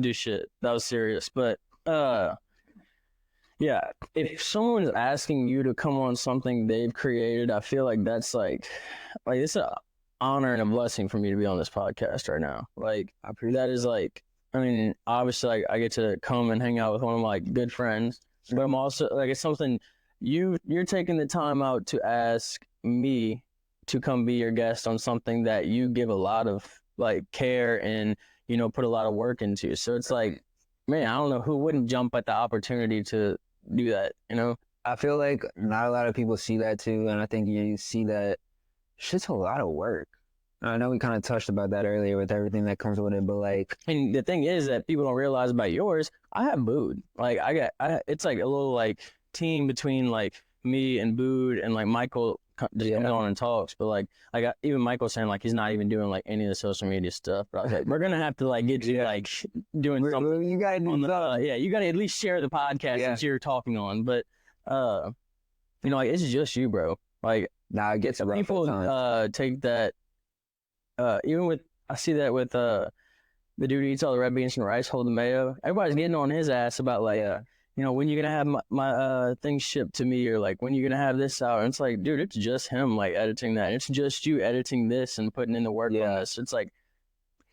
do shit. That was serious. But yeah, if someone's asking you to come on something they've created, I feel like that's like it's an honor and a blessing for me to be on this podcast right now. Like that is like, I mean, obviously like, I get to come and hang out with one of my good friends, but I'm also like, it's something you're taking the time out to ask me to come be your guest on something that you give a lot of like care and put a lot of work into. So it's like, man, I don't know who wouldn't jump at the opportunity to do that, I feel like not a lot of people see that too, and I think you see that shit's a lot of work. I know we kind of touched about that earlier with everything that comes with it, but like, and the thing is that people don't realize about yours, I have Bood. Like it's like a little like team between like me and Bood and like Michael just comes on and talks, but like I got even Michael saying like he's not even doing like any of the social media stuff. But I was like, we're gonna have to like get you like doing something. You gotta do yeah, you gotta at least share the podcast that you're talking on. But like it's just you, bro. Like it gets people take that. Even with I see that with the dude who eats all the red beans and rice, holding mayo. Everybody's getting on his ass about like when you gonna have my thing shipped to me, or like when you gonna have this out. And it's like, dude, it's just him like editing that. It's just you editing this and putting in the work on this. It's like,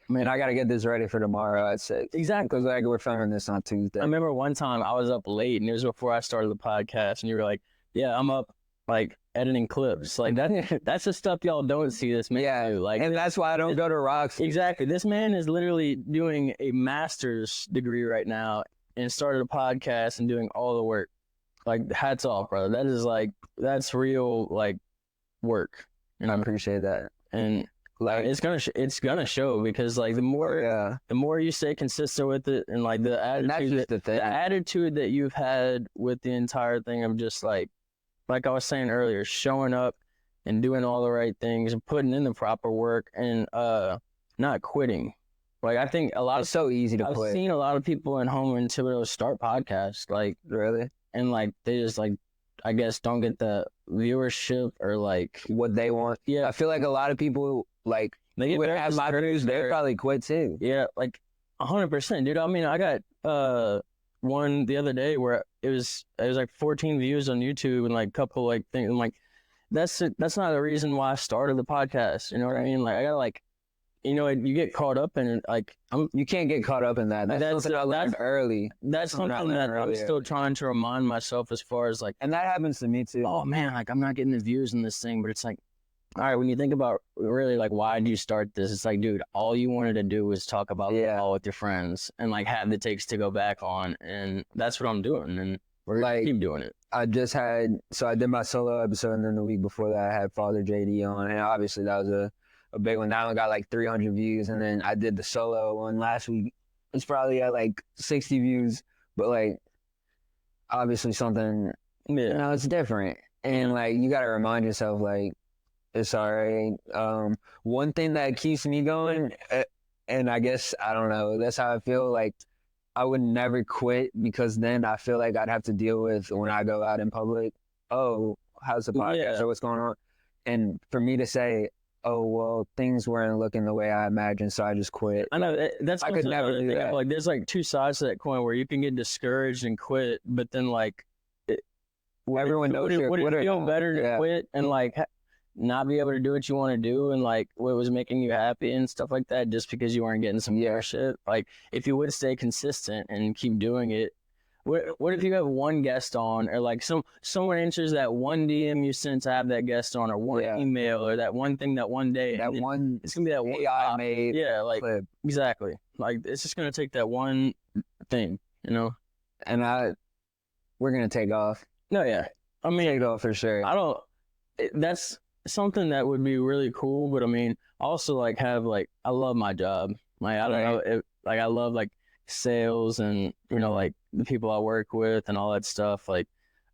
man, I gotta get this ready for tomorrow at 6. Exactly, because like we're filming this on Tuesday. I remember one time I was up late and it was before I started the podcast, and you were like, yeah, I'm up like editing clips. Like that's the stuff y'all don't see this man do. Like, and that's why I don't go to Rocks. Exactly. This man is literally doing a master's degree right now and started a podcast and doing all the work. Like, hats off, brother. That is like, that's real like work. And I appreciate that. And like it's gonna show, because like the more you stay consistent with it, and like the attitude that you've had with the entire thing of just like I was saying earlier, showing up and doing all the right things and putting in the proper work and not quitting. Like, I think it's so easy to quit. I've seen a lot of people in Homer and Thibodeau start podcasts, like, really, and like they just like, I guess, don't get the viewership or like what they want. Yeah, I feel like a lot of people like they get have my views. They probably quit too. Yeah, like 100%, dude. I mean, I got one the other day where it was like 14 views on YouTube and like a couple like things. I'm like, that's not the reason why I started the podcast. You know what I mean? Like, I got like, you get caught up in it. Like, you can't get caught up in that. That's something I learned early. That's something that I'm still trying to remind myself, as far as like, and that happens to me too. Oh man, like I'm not getting the views in this thing, but it's like, all right, when you think about really like why did you start this, it's like, dude, all you wanted to do was talk about football with your friends and like have the takes to go back on, and that's what I'm doing, and we're gonna keep doing it. I did my solo episode, and then the week before that I had Father JD on, and obviously that was a big one. That one got like 300 views, and then I did the solo one last week. It's probably at like 60 views, but like obviously something, it's different, and like you got to remind yourself like, it's all right. One thing that keeps me going, and I guess, I don't know, that's how I feel, like I would never quit, because then I feel like I'd have to deal with when I go out in public, oh, how's the podcast or what's going on? And for me to say, oh, well, things weren't looking the way I imagined, so I just quit. I know, I could never do that. Like, there's like two sides to that coin where you can get discouraged and quit, but then like, everyone knows would it feel better to quit and like not be able to do what you want to do and like what was making you happy and stuff like that, just because you weren't getting some shit? Like, if you would stay consistent and keep doing it, what if you have one guest on, or like someone answers that one DM you sent to have that guest on, or one email, or that one thing that one day, that one, it's gonna be that one AI made like clip. Exactly, like it's just gonna take that one thing, and we're gonna take off. No, yeah, I mean, take off for sure. That's something that would be really cool, but I mean, also like have like, I love my job. Like, I don't know, like I love like sales and like the people I work with and all that stuff. Like,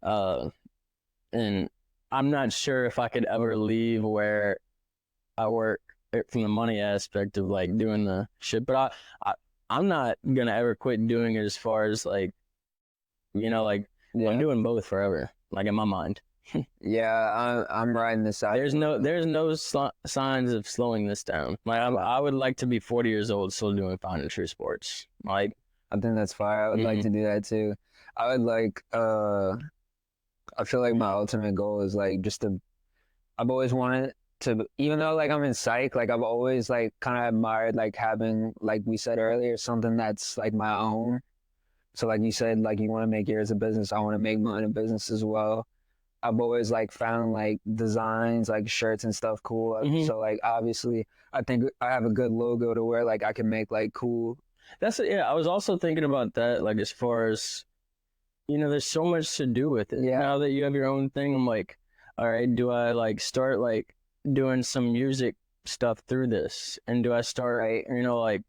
and I'm not sure if I could ever leave where I work from the money aspect of like doing the shit, but I'm not gonna ever quit doing it, as far as like you know, like Yeah. I'm doing both forever, like in my mind. Yeah, I'm riding this out. There's no signs of slowing this down. Like I would like to be 40 years old still doing Fine and True Sports. Like I think that's fire. I would like to do that too. I would like I feel like my ultimate goal is like just to I've always wanted to even though like I'm in psych, like I've always like kind of admired like having like we said earlier something that's like my own. So like you said, like you want to make yours a business, I want to make mine a business as well. I've always like found like designs, like shirts and stuff cool. So like obviously, I think I have a good logo to where like I can make like cool. That's it. Yeah, I was also thinking about that. Like as far as there's so much to do with it. Yeah. Now that you have your own thing, I'm like, all right, do I like start like doing some music stuff through this, and do I start like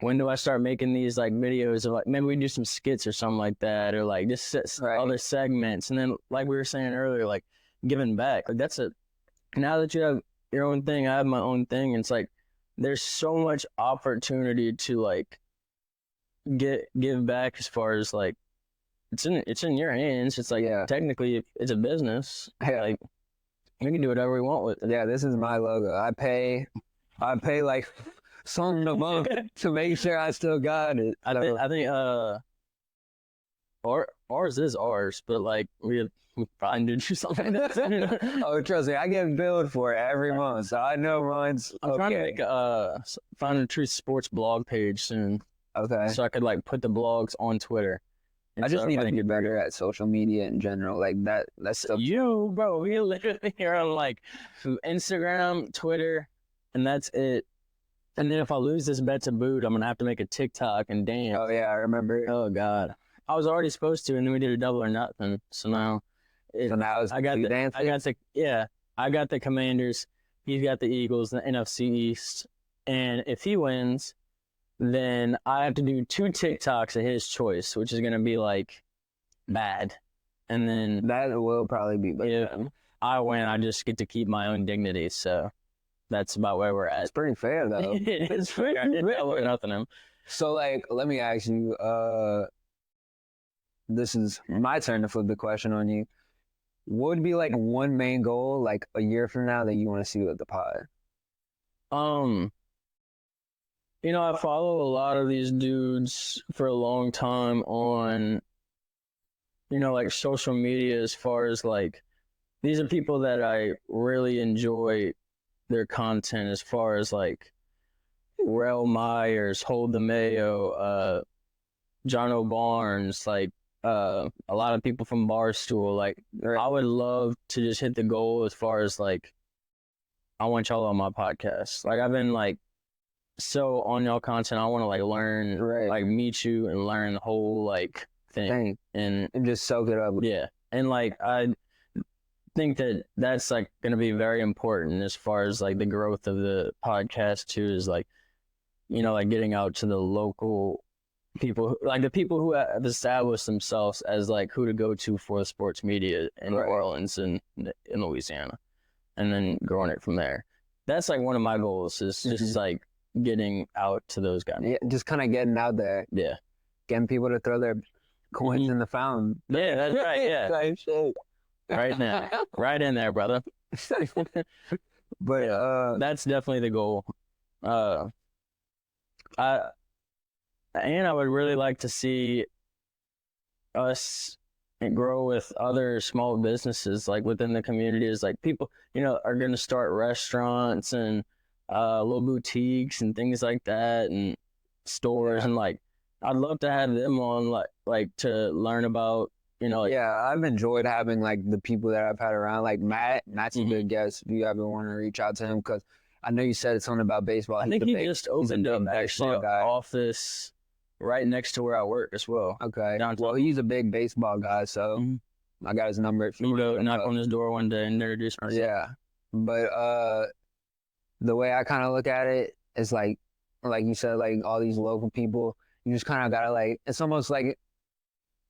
when do I start making these like videos of like maybe we do some skits or something like that, or like just other segments, and then like we were saying earlier, like giving back. Like that's now that you have your own thing, I have my own thing, and it's like there's so much opportunity to like give back as far as like it's in your hands. It's like technically it's a business. Like we can do whatever we want with it. Yeah, this is my logo. I pay like something a month to make sure I still got it. I think ours is ours, but like we probably need to do something. Oh, trust me, I get billed for it every month, so I know mine's okay. I'm trying to make a Find a Truth Sports blog page soon. Okay. So I could like put the blogs on Twitter. I just need to get better at social media in general. Like that's stuff. Yo, bro, we literally are on like Instagram, Twitter, and that's it. And then if I lose this bet to boot, I'm gonna have to make a TikTok and dance. Oh yeah, I remember. Oh god, I was already supposed to, and then we did a double or nothing. So now, I got the Commanders. He's got the Eagles, the NFC East, and if he wins, then I have to do 2 TikToks of his choice, which is gonna be like bad, and then that will probably be bad. If I win, I just get to keep my own dignity. So. That's about where we're at. It's pretty fair, though. It's pretty fair. Nothing. So, like, let me ask you, this is my turn to flip the question on you. What would be, like, one main goal, like, a year from now that you want to see with the pod? I follow a lot of these dudes for a long time on, like, social media as far as, like, these are people that I really enjoy their content as far as like Rel Myers, Hold the Mayo, John O'Barnes, like a lot of people from Barstool. Like I would love to just hit the goal as far as like I want y'all on my podcast. Like I've been like so on y'all content. I want to like learn, like meet you and learn the whole like thing and just soak it up. Yeah, and like I think that that's like going to be very important as far as like the growth of the podcast too, is like like getting out to the local people, like the people who have established themselves as like who to go to for the sports media in New Orleans and in Louisiana, and then growing it from there. That's like one of my goals is just like getting out to those guys. Yeah, just kind of getting out there. Yeah, getting people to throw their coins in the fountain. Yeah, that's right. Yeah. Right now, right in there, brother. But that's definitely the goal. I would really like to see us grow with other small businesses like within the communities. Like people, are going to start restaurants and little boutiques and things like that, and stores, and like I'd love to have them on, like to learn about. I've enjoyed having like the people that I've had around, like Matt's a good guest if you ever want to reach out to him, because I know you said something about baseball. I think he just opened up actually an office right next to where I work as well. Okay. Well, he's a big baseball guy, so I got his number. I'm gonna knock on his door one day and introduce myself. Yeah, but the way I kind of look at it is like you said, like all these local people, you just kind of gotta like, it's almost like,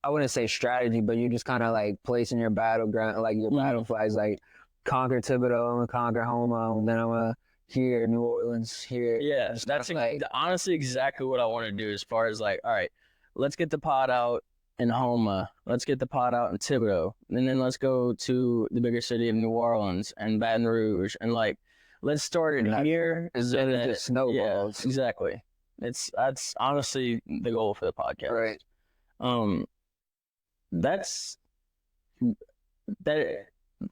I wouldn't say strategy, but you just kind of like placing your battleground, like your battle flags, like conquer Thibodeau, I'm gonna conquer Homo, and then I'm gonna here New Orleans here. Yeah, that's like honestly exactly what I want to do as far as like, all right, let's get the pod out. in Homa. Let's get the pod out in Thibodeau. And then let's go to the bigger city of New Orleans and Baton Rouge. And like, let's start it here. And it just snowballs. Yeah, exactly. That's honestly the goal for the podcast. Right. That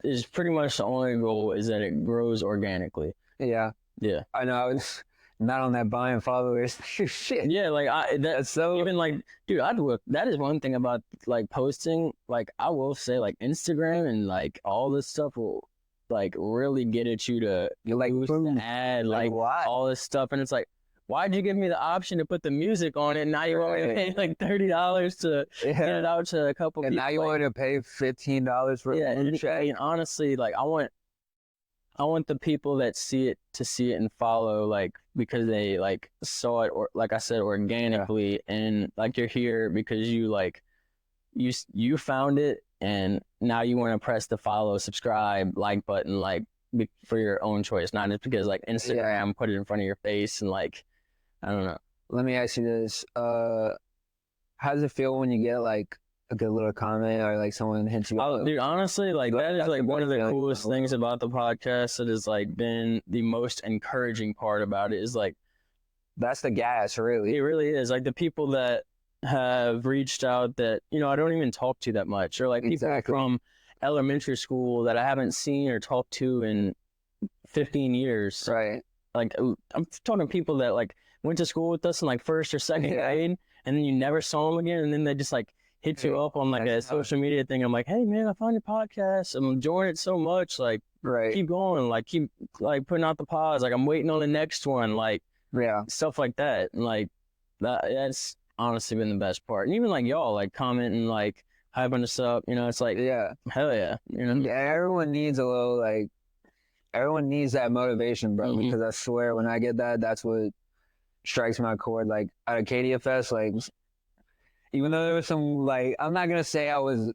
is pretty much the only goal, is that it grows organically. Yeah. Yeah. I know. It's not on that buying followers. Shit. Yeah, like that's so even like, dude, that is one thing about like posting. Like, I will say, like, Instagram and like all this stuff will like really get at you to like boost boom. the ad, like all this stuff, and it's like, why'd you give me the option to put the music on it? And now you want me to pay like $30 to get it out to a couple and people. now you want to pay $15 for it. And honestly, like, I want the people that see it to see it and follow, like, because they like saw it, or like I said, organically, and like you're here because you like you found it, and now you want to press the follow, subscribe, like button, like for your own choice, not just because like Instagram put it in front of your face and like, I don't know. Let me ask you this: how does it feel when you get like a good little comment, or like someone hits you up? Dude, honestly, like, that is like one of the coolest things about the podcast. That has like been the most encouraging part about it, is like, that's the gas, really. It really is. Like, the people that have reached out that, you know, I don't even talk to that much, or like people from elementary school that I haven't seen or talked to in 15 years. Right. Like, I'm talking people that like went to school with us in like first or second grade, and then you never saw them again, and then they just like hit you up on like a social media thing. I'm like, hey man, I found your podcast. I'm enjoying it so much. Like, keep going. Like, keep like putting out the pods. Like, I'm waiting on the next one. Like, stuff like that. And like that's honestly been the best part. And even like y'all like commenting, like hyping us up. You know, it's like, hell yeah. You know, everyone needs a little like. Everyone needs that motivation, bro. Because I swear, when I get that, that's what strikes my chord. Like, at Acadia Fest, like, even though there was some, like, I'm not gonna say that was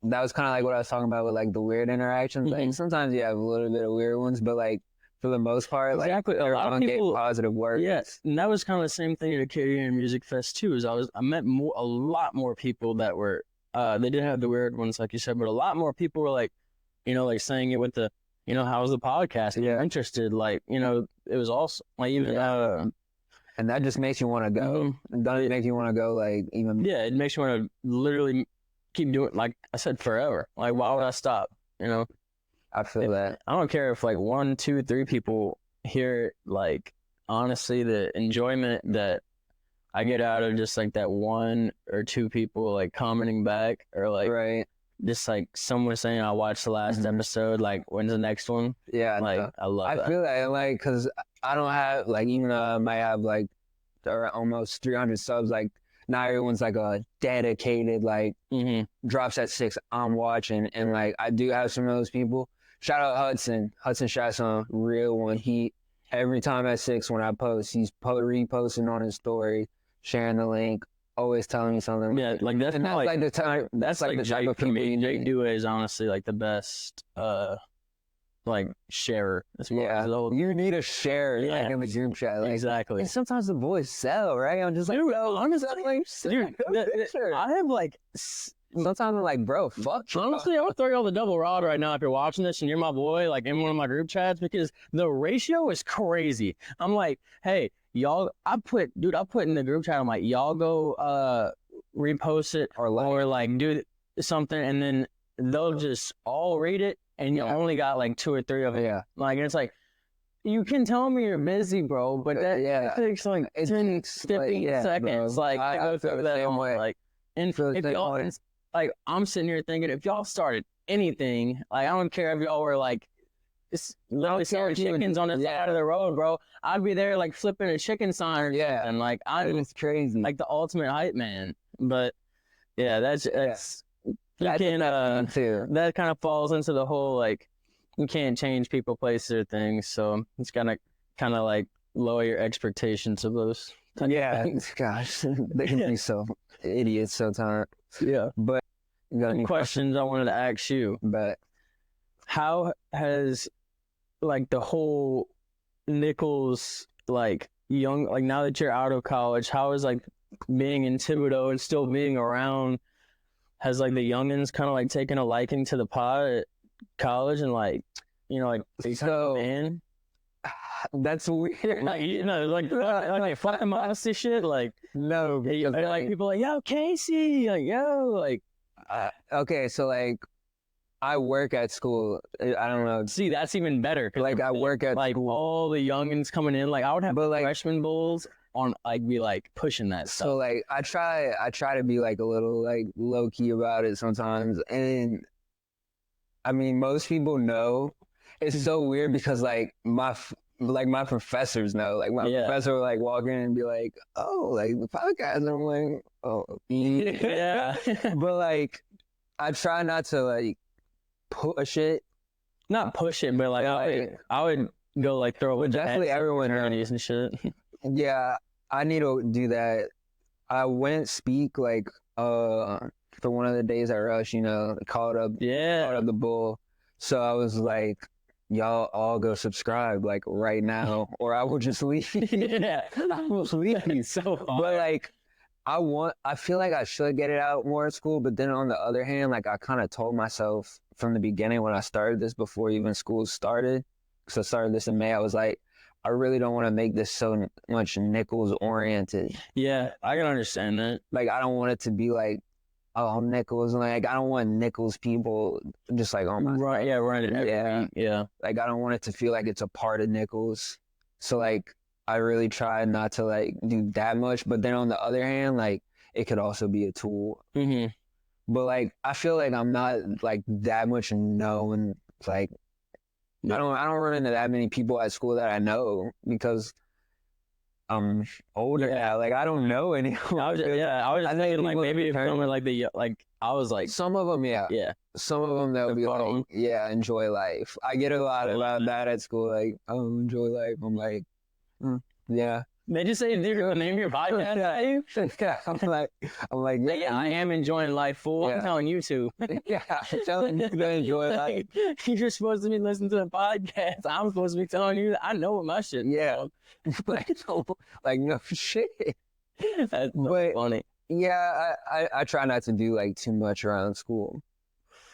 kind of like what I was talking about with like the weird interactions. Like, sometimes you have a little bit of weird ones, but like for the most part, like, a lot of people get positive words. Yes, and that was kind of the same thing at Acadia Music Fest too. Is I met a lot more people that were they did have the weird ones, like you said, but a lot more people were like, you know, like saying it with the, you know, how's the podcast? You're interested, like, you know, it was awesome. Like, even and that just makes you want to go. Doesn't it make you want to go, like, even? Yeah, it makes you want to literally keep doing, like I said, forever. Like, why would I stop? You know? I feel that. I don't care if like 1, 2, 3 people hear it. Like, honestly, the enjoyment that I get out of just like that 1 or 2 people like commenting back, or like just like someone saying, I watched the last episode, like, when's the next one? Yeah, like, I love that. I feel that, like, because I don't have, like, even though I might have like almost 300 subs, like, not everyone's like a dedicated, like, drops at 6, I'm watching. And like, I do have some of those people. Shout out Hudson Shasson, real one. He, every time at 6 when I post, he's reposting on his story, sharing the link, always telling me something. Yeah, like, that's not like the time. That's like the type of people. Jake Due is honestly like the best like sharer. You need a share, like, in the group chat. Like, exactly. And sometimes the boys sell, right? I'm just like, bro, honestly, dude, I have like, sometimes I'm like, bro, fuck. Honestly, I would throw you all the double rod right now if you're watching this and you're my boy, like, in one of my group chats, because the ratio is crazy. I'm like, hey, y'all, I put in the group chat, I'm like, y'all go repost it or like do something, and then they'll just all read it, and you only got like 2 or 3 of it. Yeah. Like, and it's like, you can tell me you're busy, bro, but that takes like 10, 15 seconds. Like, I go through that way. Like, and if y'all, like, I'm sitting here thinking, if y'all started anything, like, I don't care if y'all were like, it's literally selling chickens on the side of the road, bro, I'd be there like flipping a chicken sign, and like, it's crazy, like the ultimate hype man. But yeah, that's you can that kind of falls into the whole, like, you can't change people, places, or things, so it's gonna kind of like lower your expectations of those. Gosh, they can be so idiots sometimes. But you got any questions I wanted to ask you? But how has like the whole Nichols, like, young, like, now that you're out of college, how is like being in Thibodeau and still being around has like the youngins kind of like taken a liking to the pod at college and like, you know, like they So- come in? That's weird. Like, you know, like fucking modesty shit. Like, No, because like people like, yo, Casey, like, yo, like, okay, so like I work at school. I don't know. see, that's even better. 'Cause Like I work at like school. all the youngins coming in. Like, I would have But, like- freshman bowls on, like, be like pushing that stuff. So like I try to be like a little like low key about it sometimes, and I mean most people know. It's so weird because like my professors know. Like my Yeah. professor would like walk in and be like, "Oh, like the podcast," and I'm like, "Oh, Yeah. But like I try not to like push it. Not push it, but like I would go like throw But it definitely everyone attorneys and shit. Yeah, I need to do that. I went speak like for one of the days at Rush, you know, called up Yeah. the bull. So I was like, y'all all go subscribe like right now, or I will just leave. Yeah. I will leave. So hard. But like I feel like I should get it out more at school, but then on the other hand, like I kind of told myself from the beginning when I started this before even school started, because I started this in May, I was like, I really don't want to make this so much Nichols oriented. Yeah, I can understand that. Like I don't want it to be like, oh, Nichols. Like I don't want Nichols people just like on my Right, yeah, right. Yeah. Yeah. like I don't want it to feel like it's a part of Nichols. So like I really try not to like do that much. But then on the other hand, like it could also be a tool. Mm-hmm. But like I feel like I'm not like that much known. Like I don't run into that many people at school that I know because I'm older now. Like I don't know anyone. I was I know thinking like people maybe if turn- someone like I was like, Some of them, yeah. yeah. Some of them they'll The be phone. like, yeah, enjoy life. I get a lot about that at school. Like, oh, enjoy life. I'm like, yeah. They just say they're gonna name your podcast at you. Yeah, I'm like, Yeah, I am enjoying life, fool. Yeah. I'm telling you to. yeah, I'm telling you to enjoy life. You're supposed to be listening to the podcast. I'm supposed to be telling you that I know what my shit is Yeah. called. like no shit. That's so But- funny. Yeah, I try not to do like too much around school.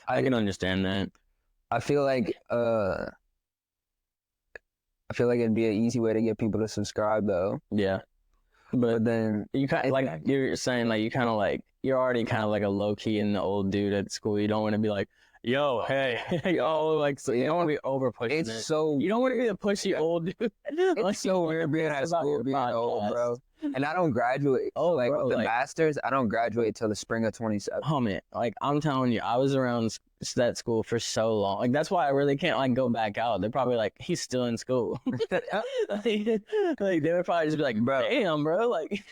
I can understand that. I feel like it'd be an easy way to get people to subscribe though. Yeah. But But then you kind of like you're saying like you kind of like you're already kind of like a low key and the old dude at school. You don't want to be like, yo, hey, yo, like so you don't want to be over pushing it's it. so You don't want to be the pushy old dude. it's so weird being at about school your being old, podcast. bro. And I don't graduate. Oh, like bro, with the like- masters, I don't graduate till the spring of 27. Oh man, like I'm telling you, I was around that school for so long. Like that's why I really can't like go back out. They're probably like, he's still in school. like they would probably just be like, Bro. damn, bro, like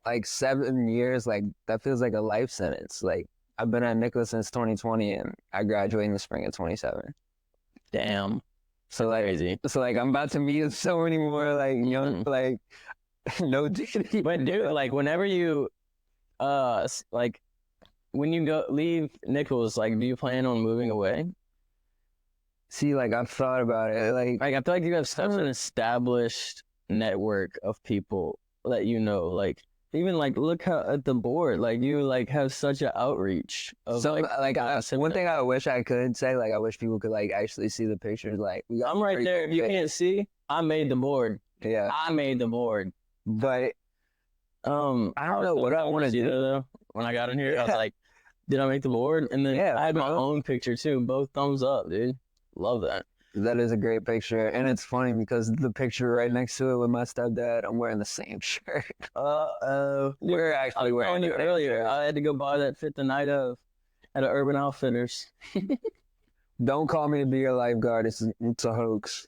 Like 7 years, like that feels like a life sentence. Like I've been at Nicholas since 2020, and I graduate in the spring of 27. damn, So like, crazy. I'm about to meet so many more like young, like no dignity. But dude, like whenever you, like when you go leave Nichols, like do you plan on moving away? See, like I've thought about it. Like Like I feel like you have such an established network of people that you know, like. Even like look how at the board, like you like have such an outreach of so, like one thing I wish I could say, like I wish people could like actually see the pictures. Like we got I'm right pretty there. If you big. can't see, I made the board. Yeah, I made the board. but I don't know what I want to do. though. When I got in here, I was like, "Did I make the board?" And then Yeah, I had my bro. own picture too. Both thumbs up, dude. Love that. That is a great picture, and it's funny because the picture right next to it with my stepdad, I'm wearing the same shirt. We're actually I was wearing telling you the same earlier, shirt. I had to go buy that fit the night of at an Urban Outfitters. Don't call me to be your lifeguard. It's a hoax.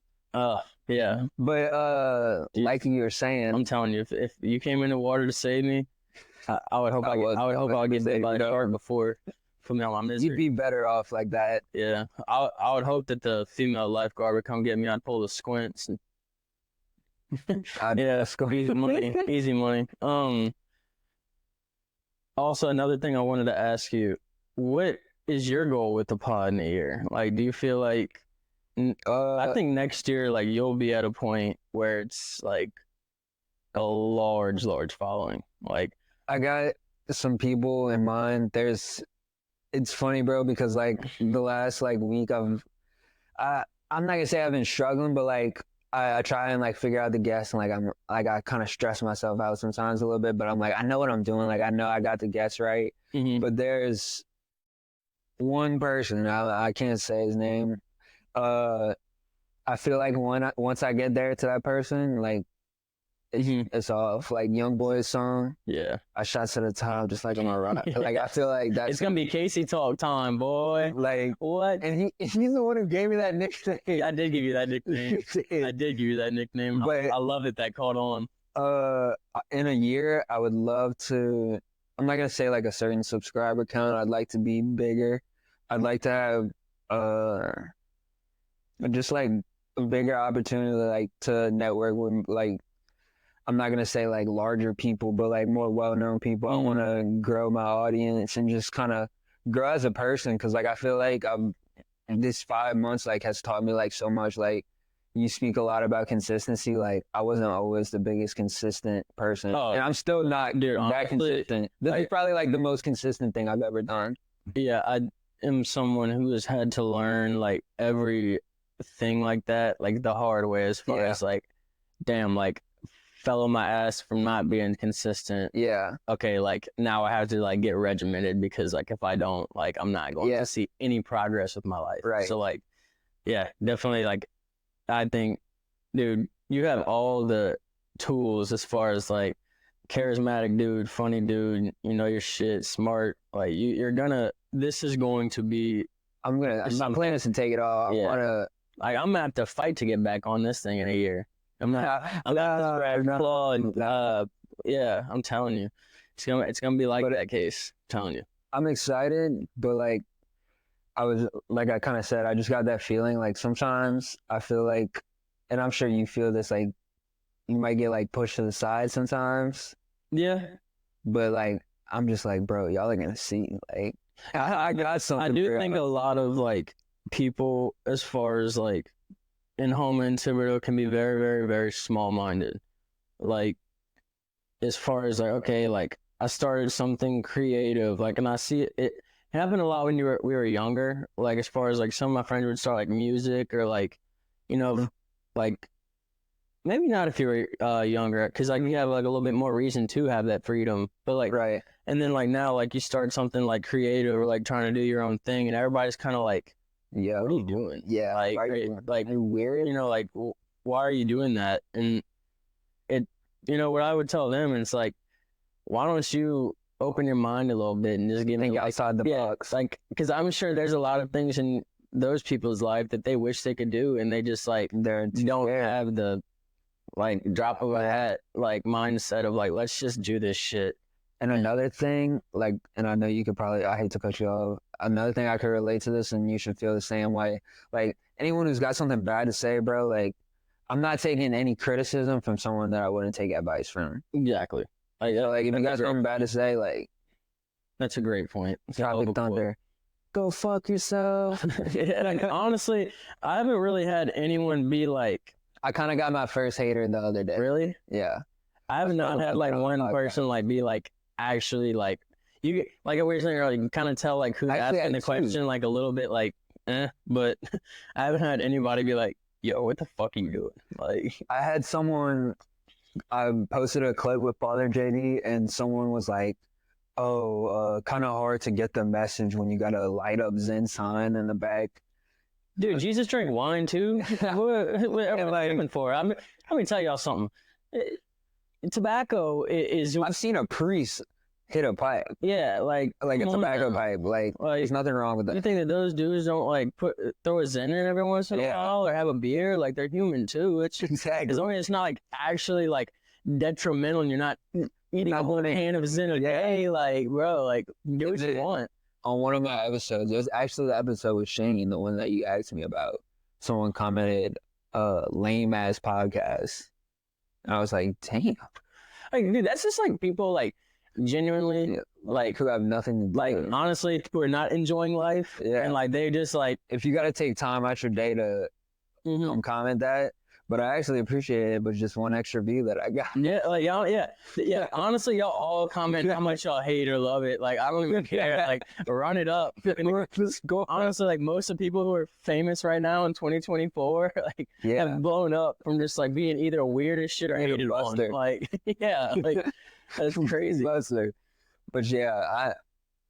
Yeah. But Dude, like you were saying, I'm telling you, if you came in the water to save me, I would hope I would get bit by a shark before put me on my misery. you'd be better off like that. Yeah, I would hope that the female lifeguard would come get me. I'd pull the squints. And... yeah, easy money, easy money. Also, another thing I wanted to ask you: what is your goal with the pod in a year? Like, do you feel like I think next year, like you'll be at a point where it's like a large following. Like, I got some people in mind. There's it's funny, bro, because like the last like week I'm not gonna say I've been struggling, but like I try and like figure out the guests and I kind of stress myself out sometimes a little bit, but I'm like I know what I'm doing, like I know I got the guests right, but there's one person I can't say his name. Uh, I feel like once I get there to that person, like it's off. Like Young Boy's song, Yeah. I shot to the top just like on my rock. Like I feel like that's It's gonna be Casey talk time, boy. like What? and he's the one who gave me that nickname. I did give you that nickname. I did give you that nickname. But I love it that caught on. in a year, I would love to. I'm not gonna say like a certain subscriber count. I'd like to be bigger. I'd like to have just like a bigger opportunity like to network with like I'm not gonna say like larger people, but like more well-known people. I want to grow my audience and just kind of grow as a person because like I feel like this 5 months like has taught me like so much. Like you speak a lot about consistency. Like I wasn't always the biggest consistent person, and I'm still not that consistent. This is probably like the most consistent thing I've ever done. Yeah, I am someone who has had to learn like everything like that, like the hard way as far as like, damn, like fell on my ass from not being consistent. Yeah. Okay, like now I have to like get regimented because like if I don't, like I'm not going to see any progress with my life. Right. So like, yeah, definitely like I think, dude, you have all the tools as far as like charismatic dude, funny dude, you know your shit, smart. Like you're gonna this is going to be my plan is to take it all. I'm gonna have to fight to get back on this thing in a year. I'm telling you. It's gonna be like that case. I'm telling you. I'm excited, but like I kind of said, I just got that feeling like sometimes I feel like, and I'm sure you feel this, like you might get like pushed to the side sometimes. Yeah. But like, I'm just like, bro, y'all are gonna see. Like, I got something. I do think a lot of like people, as far as like in Houma and Thibodeau, can be very, very, very small-minded. Like, as far as like, okay, like I started something creative, like, and I see it happened a lot when we were younger. Like, as far as like some of my friends would start like music or like, you know, like maybe not if you were younger, because like you have like a little bit more reason to have that freedom. But like, right. And then like now, like you start something like creative or like trying to do your own thing, and everybody's kind of like, yeah, what are you doing? Yeah, like are you weird? You know, like why are you doing that? And you know what I would tell them, and it's like, why don't you open your mind a little bit and just think outside the box? Like, because I'm sure there's a lot of things in those people's life that they wish they could do, and they just like don't have the like drop of a hat like mindset of like, let's just do this shit. And another thing, like, and I know you could probably, I hate to cut you off. Another thing I could relate to this, and you should feel the same way. Like, anyone who's got something bad to say, bro, like, I'm not taking any criticism from someone that I wouldn't take advice from. Exactly. Like if you got something bad to say, like, that's a great point. Tropic Thunder. Go fuck yourself. Like, honestly, I haven't really had anyone be like. I kind of got my first hater the other day. Really? Yeah. I have not had like one person like be like actually like you like we were saying earlier, you can kind of tell like who's asking the question like a little bit like but I haven't had anybody be like, yo, what the fuck are you doing? Like I had someone, I posted a clip with Father JD and someone was like, oh, kind of hard to get the message when you got a light up Zen sign in the back. Dude, Jesus drank wine too? what am I aiming for? Let me tell y'all something. Tobacco is. I've seen a priest hit a pipe. Yeah, like a tobacco pipe. Like there's nothing wrong with that. You think that those dudes don't like throw a Zen in every once in a while or have a beer? Like they're human too. It's exactly. As long as it's not like actually like detrimental and you're not eating a whole can of Zen a day. Like bro, like do what you want. On one of my episodes, it was actually the episode with Shane, the one that you asked me about. Someone commented, lame ass podcast. And I was like, damn. Like, dude, that's just like people like genuinely like who have nothing to do. Like honestly, who are not enjoying life. Yeah. And like they just like, if you gotta take time out your day to comment that, But I actually appreciate it, but just one extra view that I got. Yeah, like y'all, yeah. Honestly, y'all all comment how much y'all hate or love it. Like I don't even care. Like run it up. Let's go. Honestly, like most of the people who are famous right now in 2024, like have blown up from just like being either weird as shit or hated on. Like yeah, like that's crazy. Buster. But yeah,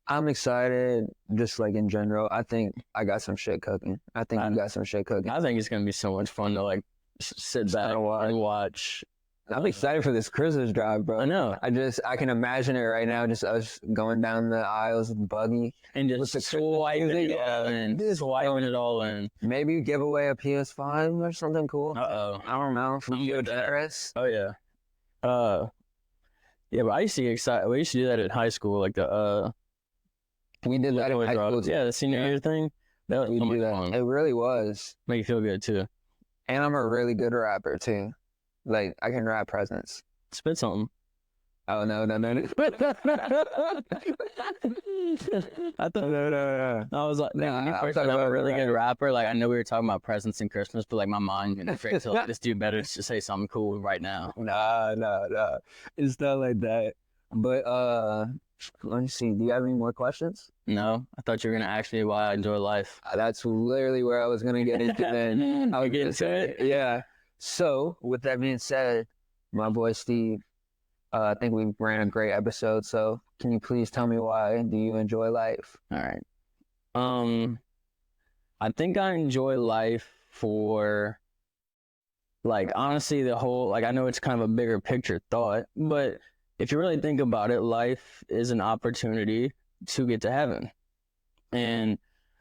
I'm excited. Just like in general, I think I got some shit cooking. I think I got some shit cooking. I think it's gonna be so much fun to like sit back and watch. I'm excited for this Christmas drive, bro. I know. I can imagine it right now, just us going down the aisles with the buggy and just swiping it all in. Maybe give away a PS5 or something cool. I don't know. From you, Chris. Oh yeah. Yeah, but I used to get excited. We used to do that in high school, like the we did that in high school. Yeah, the senior year thing. That was so much fun. It really was. Make you feel good too. And I'm a really good rapper too. Like I can rap presents. Spit something. Oh no. I thought no. I was like, I'm a really good rapper. Like I know we were talking about presents and Christmas, but like my mind went straight to like, this dude better just say something cool right now. Nah. It's not like that. But let me see. Do you have any more questions? No, I thought you were gonna ask me why I enjoy life. That's literally where I was gonna get into. Then I'll get into it. Yeah. So with that being said, my boy Steve, I think we ran a great episode. So can you please tell me why do you enjoy life? All right. I think I enjoy life for, like, honestly, the whole, like, I know it's kind of a bigger picture thought, but if you really think about it, life is an opportunity to get to heaven. And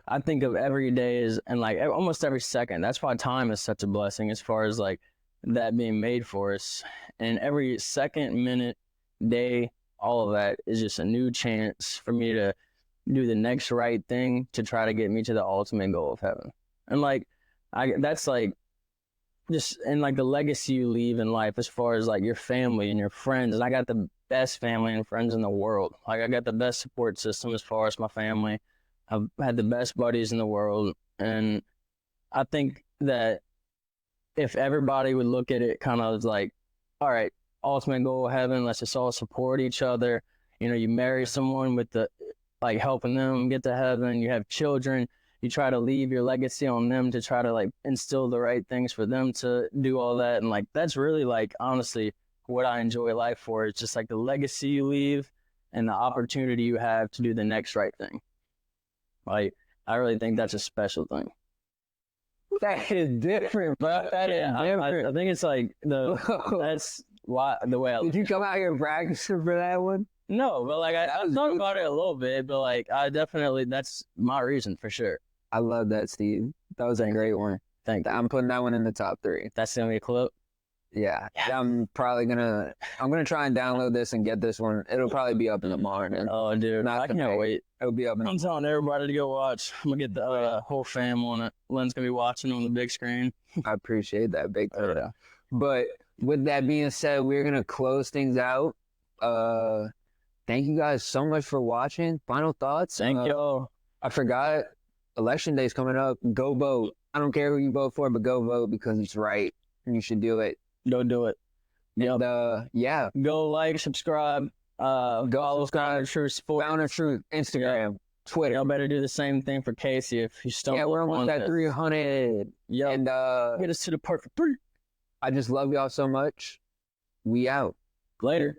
I think of every day as, and like almost every second. That's why time is such a blessing as far as like that being made for us. And every second, minute, day, all of that is just a new chance for me to do the next right thing to try to get me to the ultimate goal of heaven. And like, that's like just, and like the legacy you leave in life as far as like your family and your friends. And I got the best family and friends in the world. Like I got the best support system as far as my family. I've had the best buddies in the world. And I think that if everybody would look at it kind of like, all right, ultimate goal of heaven, let's just all support each other. You know, you marry someone with the, like helping them get to heaven. You have children. You try to leave your legacy on them to try to like instill the right things for them to do all that. And like, that's really like, honestly, what I enjoy life for. It's just like the legacy you leave and the opportunity you have to do the next right thing. Like, I really think that's a special thing. That is different, bro. That is different. I think it's like that's why the way I Did you come out here practicing for that one? No, but like I was talking about it a little bit, but like I definitely, that's my reason for sure. I love that, Steve. That was a great one. Thank you. I'm putting that one in the top 3. That's gonna be a clip. Yeah. I'm gonna try and download this and get this one. It'll probably be up in the morning. Oh, dude, I can't wait. It'll be up. I'm telling everybody to go watch. I'm gonna get the whole fam on it. Lynn's gonna be watching on the big screen. I appreciate that, big time. Oh, yeah. But with that being said, we're gonna close things out. Thank you guys so much for watching. Final thoughts? Thank y'all. I forgot. Election day's coming up. Go vote. I don't care who you vote for, but go vote because it's right. And you should do it. Go do it. And, yeah. Go like, subscribe. Go follow Fountain of Truth Sports. Fountain of Truth, Instagram, Twitter. Y'all better do the same thing for Casey if you stumble. Yeah, we're almost at 300. Yeah. And get us to the perfect 3. I just love y'all so much. We out. Later.